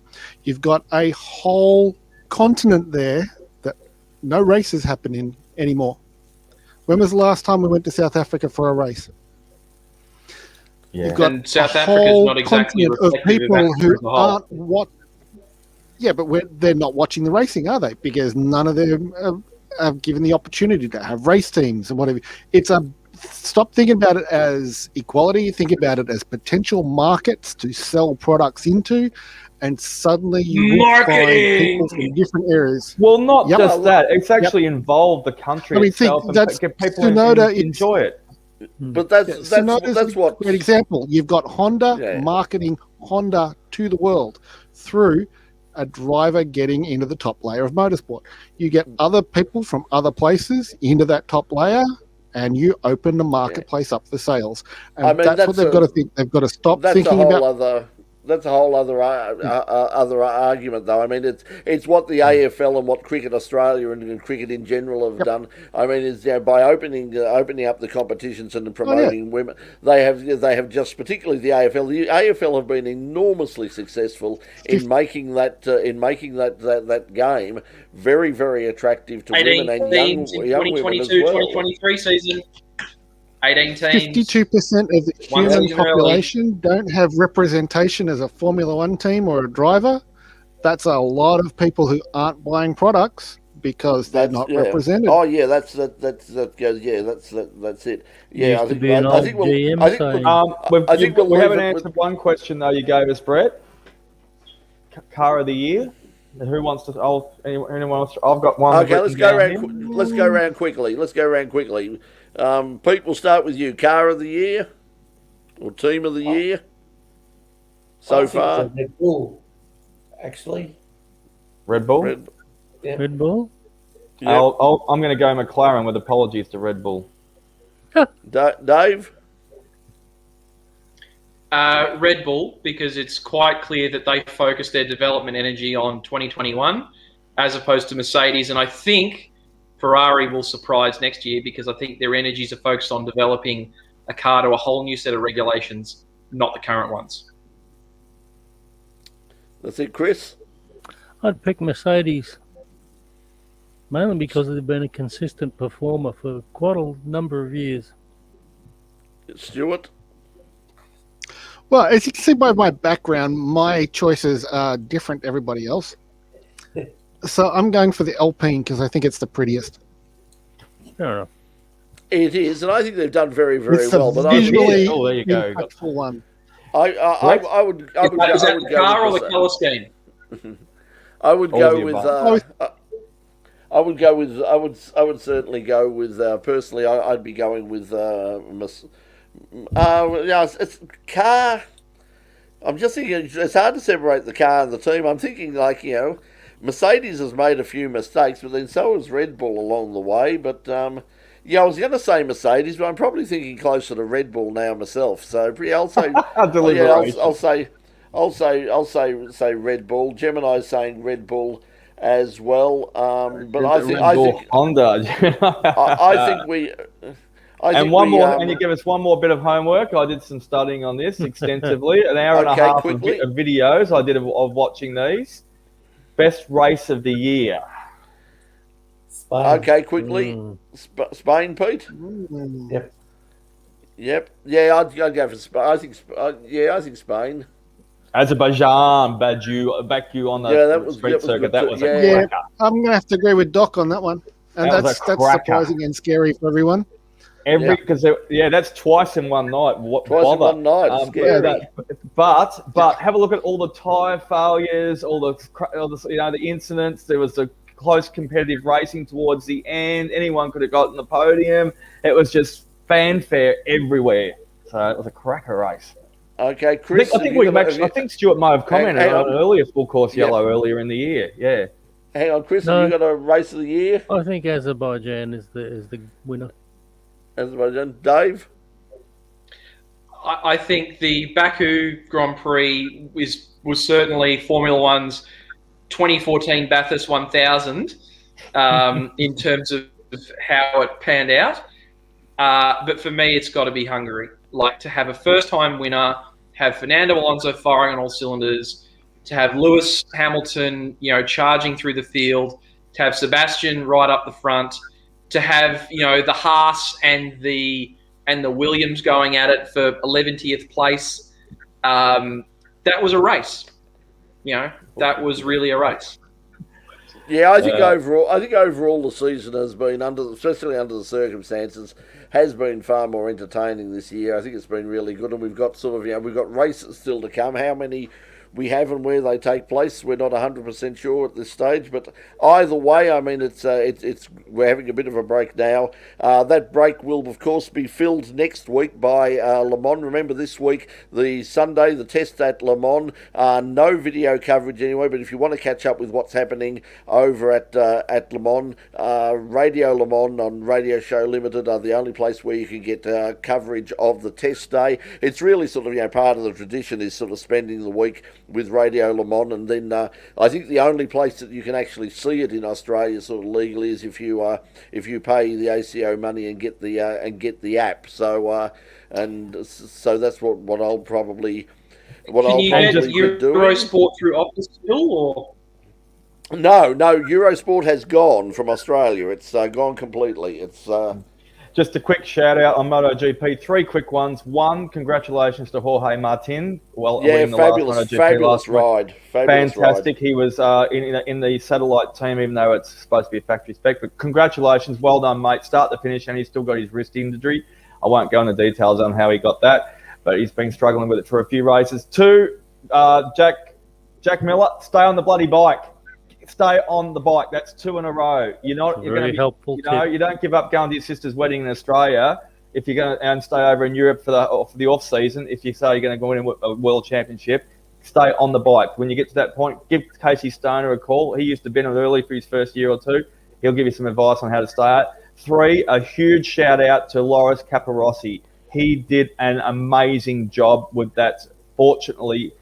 You've got a whole continent there that no races happen in anymore. When was the last time we went to South Africa for a race? Yeah. You've got And South a Africa's whole not exactly continent of reflective of people Africa who as a whole. aren't what. Yeah, but they're not watching the racing, are they? Because none of them are given the opportunity to have race teams and whatever. Stop thinking about it as equality. Think about it as potential markets to sell products into, and suddenly you will find people from different areas. Well, not Yep. just that. It's actually involved the country I mean, think itself and that's get people Tsunoda, enjoy it. But that's Tsunoda's what. a great example. You've got Honda Yeah. marketing Honda to the world through a driver getting into the top layer of motorsport. You get other people from other places into that top layer, and you open the marketplace up for sales. And I mean, that's what they've got to think. They've got to stop That's thinking a whole about. other. That's a whole other other argument, though. I mean, it's what the AFL and what Cricket Australia and cricket in general have done. I mean, is by opening up the competitions and promoting women, they have just particularly the AFL. The AFL have been enormously successful in making that game very, very attractive to 18 women and young teams in women as 2022, well. 2023 season. 18 teams. 52% of the One human season early. population don't have representation as a Formula One team or a driver. That's a lot of people who aren't buying products because they're not represented. Oh yeah, that's it. Yeah, Used to be an old GM saying. We haven't answered one question though. You gave us, Brett. Car of the year. Who wants to? Anyone else? I've got one. Okay, let's go around quickly. Pete, we'll start with you. Car of the year or team of the year so far? Red Bull, actually. Red Bull. Red Bull? Yep. I'm going to go McLaren with apologies to Red Bull. Dave? Red Bull, because it's quite clear that they focus their development energy on 2021 as opposed to Mercedes. And I think Ferrari will surprise next year because I think their energies are focused on developing a car to a whole new set of regulations, not the current ones. That's it, Chris? I'd pick Mercedes, mainly because they've been a consistent performer for quite a number of years. Stuart? Well, as you can see by my background, my choices are different to everybody else. So I'm going for the Alpine because I think it's the prettiest. Fair enough. It is, and I think they've done very, very It's a well. But visually there you go. impactful one. I would Is that the car or with the colour scheme? I would All go the with. above. I would go with. I would certainly go with. Personally, I'd be going with. It's car. I'm just thinking it's hard to separate the car and the team. I'm thinking Mercedes has made a few mistakes, but then so has Red Bull along the way. But I was going to say Mercedes, but I'm probably thinking closer to Red Bull now myself. So I'll say. I'll say Red Bull. Gemini's saying Red Bull as well. But I think Honda. I think we. And you give us one more bit of homework. I did some studying on this extensively. An hour and a half of videos I did of watching these. Best race of the year. Spain. Okay, quickly. Spain, Pete? Yep. Yeah, I'd go for Spain. I think Spain. Azerbaijan, Baku on the street circuit. That was a cracker. I'm going to have to agree with Doc on that one. And that's surprising and scary for everyone. Because that's twice in one night. Twice in one night. Scary. But have a look at all the tyre failures, all the incidents. There was a close competitive racing towards the end. Anyone could have gotten the podium. It was just fanfare everywhere. So it was a cracker race. Okay, Chris. I think Stuart may have commented on an earlier full course yellow earlier in the year. Yeah. Hang on, Chris. Have you got a race of the year? I think Azerbaijan is the winner. Azerbaijan. Dave? I think the Baku Grand Prix was certainly Formula One's 2014 Bathurst 1000 in terms of how it panned out. But for me, it's got to be Hungary. Like, to have a first-time winner, have Fernando Alonso firing on all cylinders, to have Lewis Hamilton, charging through the field, to have Sebastian right up the front, to have the Haas and the Williams going at it for 11th place. That was a race. That was really a race. Yeah, I think overall the season has been, especially under the circumstances, has been far more entertaining this year. I think it's been really good, and we've got we've got races still to come. How many we have and where they take place, we're not 100% sure at this stage. But either way, I mean, it's we're having a bit of a break now. That break will, of course, be filled next week by Le Mans. Remember, this week, the Sunday, the test at Le Mans. No video coverage anyway, but if you want to catch up with what's happening over at Le Mans, Radio Le Mans on Radio Show Limited are the only place where you can get coverage of the test day. It's really sort of part of the tradition is sort of spending the week with Radio Le Mans, and then I think the only place that you can actually see it in Australia sort of legally is if you pay the ACO money and get the app. So that's what I'll probably Can you get Eurosport through Optus still, or? No, Eurosport has gone from Australia. It's gone completely. It's just a quick shout out on MotoGP. 3 quick ones. One, congratulations to Jorge Martin. Winning the last MotoGP last ride. Fantastic. Ride. He was in the satellite team, even though it's supposed to be a factory spec. But congratulations, well done, mate. Start to finish, and he's still got his wrist injury. I won't go into details on how he got that, but he's been struggling with it for a few races. 2, Jack Miller, stay on the bloody bike. Stay on the bike. That's 2 in a row. You're going to be helpful. You don't give up going to your sister's wedding in Australia if you're going to stay over in Europe for the off season. If you say you're going to go in a world championship, stay on the bike. When you get to that point, give Casey Stoner a call. He used to be in it early for his first year or two. He'll give you some advice on how to stay out. 3, a huge shout out to Loris Capirossi. He did an amazing job with that. Fortunately,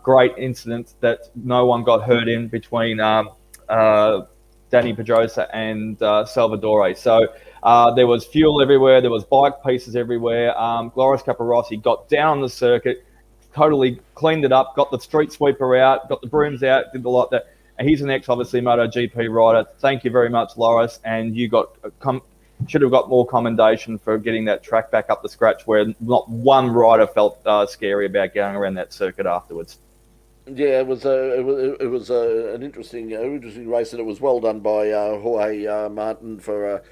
great incident that no one got hurt in between Danny Pedrosa and Salvadore. So there was fuel everywhere. There was bike pieces everywhere. Loris Capirossi got down on the circuit, totally cleaned it up, got the street sweeper out, got the brooms out, did a lot of that. And he's an obviously MotoGP rider. Thank you very much, Loris. And you should have got more commendation for getting that track back up the scratch, where not one rider felt scary about going around that circuit afterwards. Yeah, it was an interesting race, and it was well done by Jorge Martin for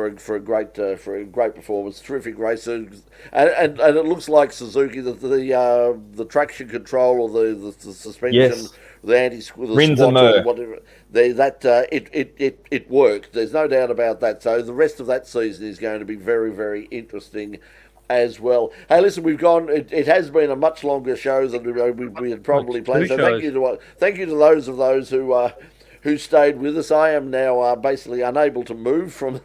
a great performance. Terrific race, and it looks like Suzuki that the traction control or the suspension. Yes. The anti-squat, whatever, it worked. There's no doubt about that. So the rest of that season is going to be very, very interesting as well. Hey, listen, we've gone. It has been a much longer show than we had probably planned. So thank you to those who stayed with us. I am now basically unable to move from.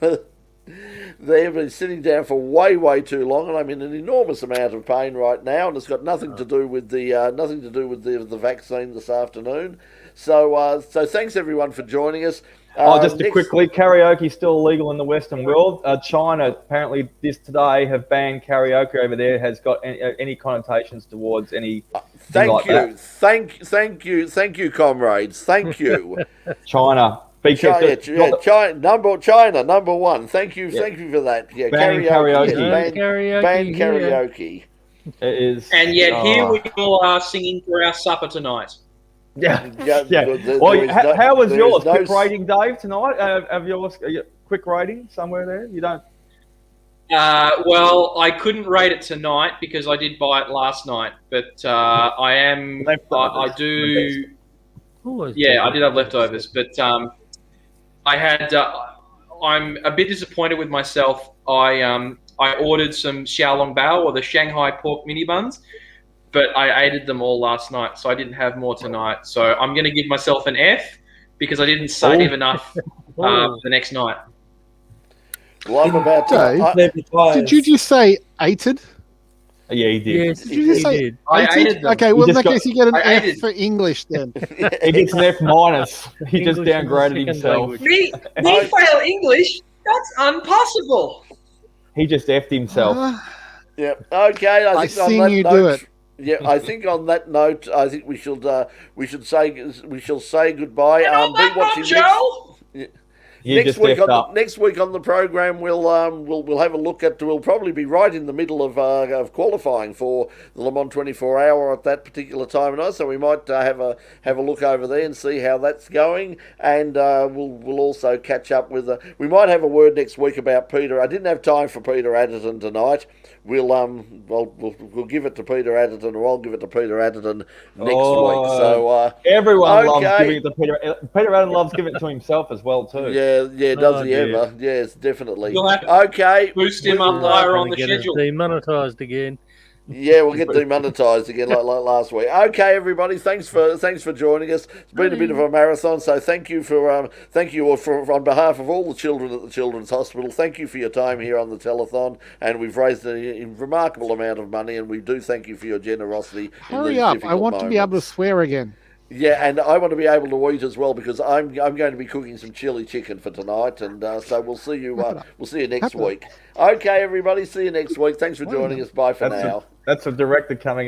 They have been sitting down for way, way too long, and I'm in an enormous amount of pain right now, and it's got nothing to do with the vaccine this afternoon. So thanks everyone for joining us. Quickly, karaoke is still illegal in the Western world. China apparently today have banned karaoke over there. Has got any connotations towards any? Thank you, comrades. Thank you, China. China number one. Thank you for that. Yeah, karaoke. It is, and yet here we all are singing for our supper tonight. Yeah. How was yours? Quick rating, Dave, tonight. Have yours quick rating somewhere there? You don't. Well, I couldn't rate it tonight because I did buy it last night, but I do. Yeah, I did have leftovers, but. I'm a bit disappointed with myself. I ordered some Xiaolong Bao, or the Shanghai pork mini buns, but I ate them all last night, so I didn't have more tonight. So I'm going to give myself an F because I didn't save enough the next night. Well, I'm about to... Did you just say ated? Yeah, he did. Yes, did you just say did. I ated them. Okay, well, in that case, you get an F for English then. He gets an F minus. He just downgraded himself. Me fail English? That's impossible. He just F'd himself. Yeah. Okay. I've seen you do it. Yeah, I think on that note, I think we shall say goodbye. And on that bombshell, You just effed up. Next week on the program, we'll have a look at. We'll probably be right in the middle of qualifying for the Le Mans 24 Hour at that particular time of night. So we might have a look over there and see how that's going, and we'll also catch up with. We might have a word next week about Peter. I didn't have time for Peter Adderton tonight. We'll give it to Peter Adderton, or I'll give it to Peter Adderton next week. So everyone loves giving it to Peter. Peter Adderton loves giving it to himself as well too. Yeah, does he ever? Yes, definitely. you'll have to Okay, boost him up higher on the Get us schedule. demonetized again. yeah, we'll get demonetized again like last week. Okay, everybody, thanks for joining us. It's been a bit of a marathon, so thank you on behalf of all the children at the Children's Hospital. Thank you for your time here on the telethon, and we've raised a remarkable amount of money, and we do thank you for your generosity. Hurry up! I want to be able to swear again. Yeah, and I want to be able to eat as well because I'm going to be cooking some chili chicken for tonight, and so we'll see you next week. Okay, everybody, see you next week. Thanks for joining us. Bye for now. That's a director coming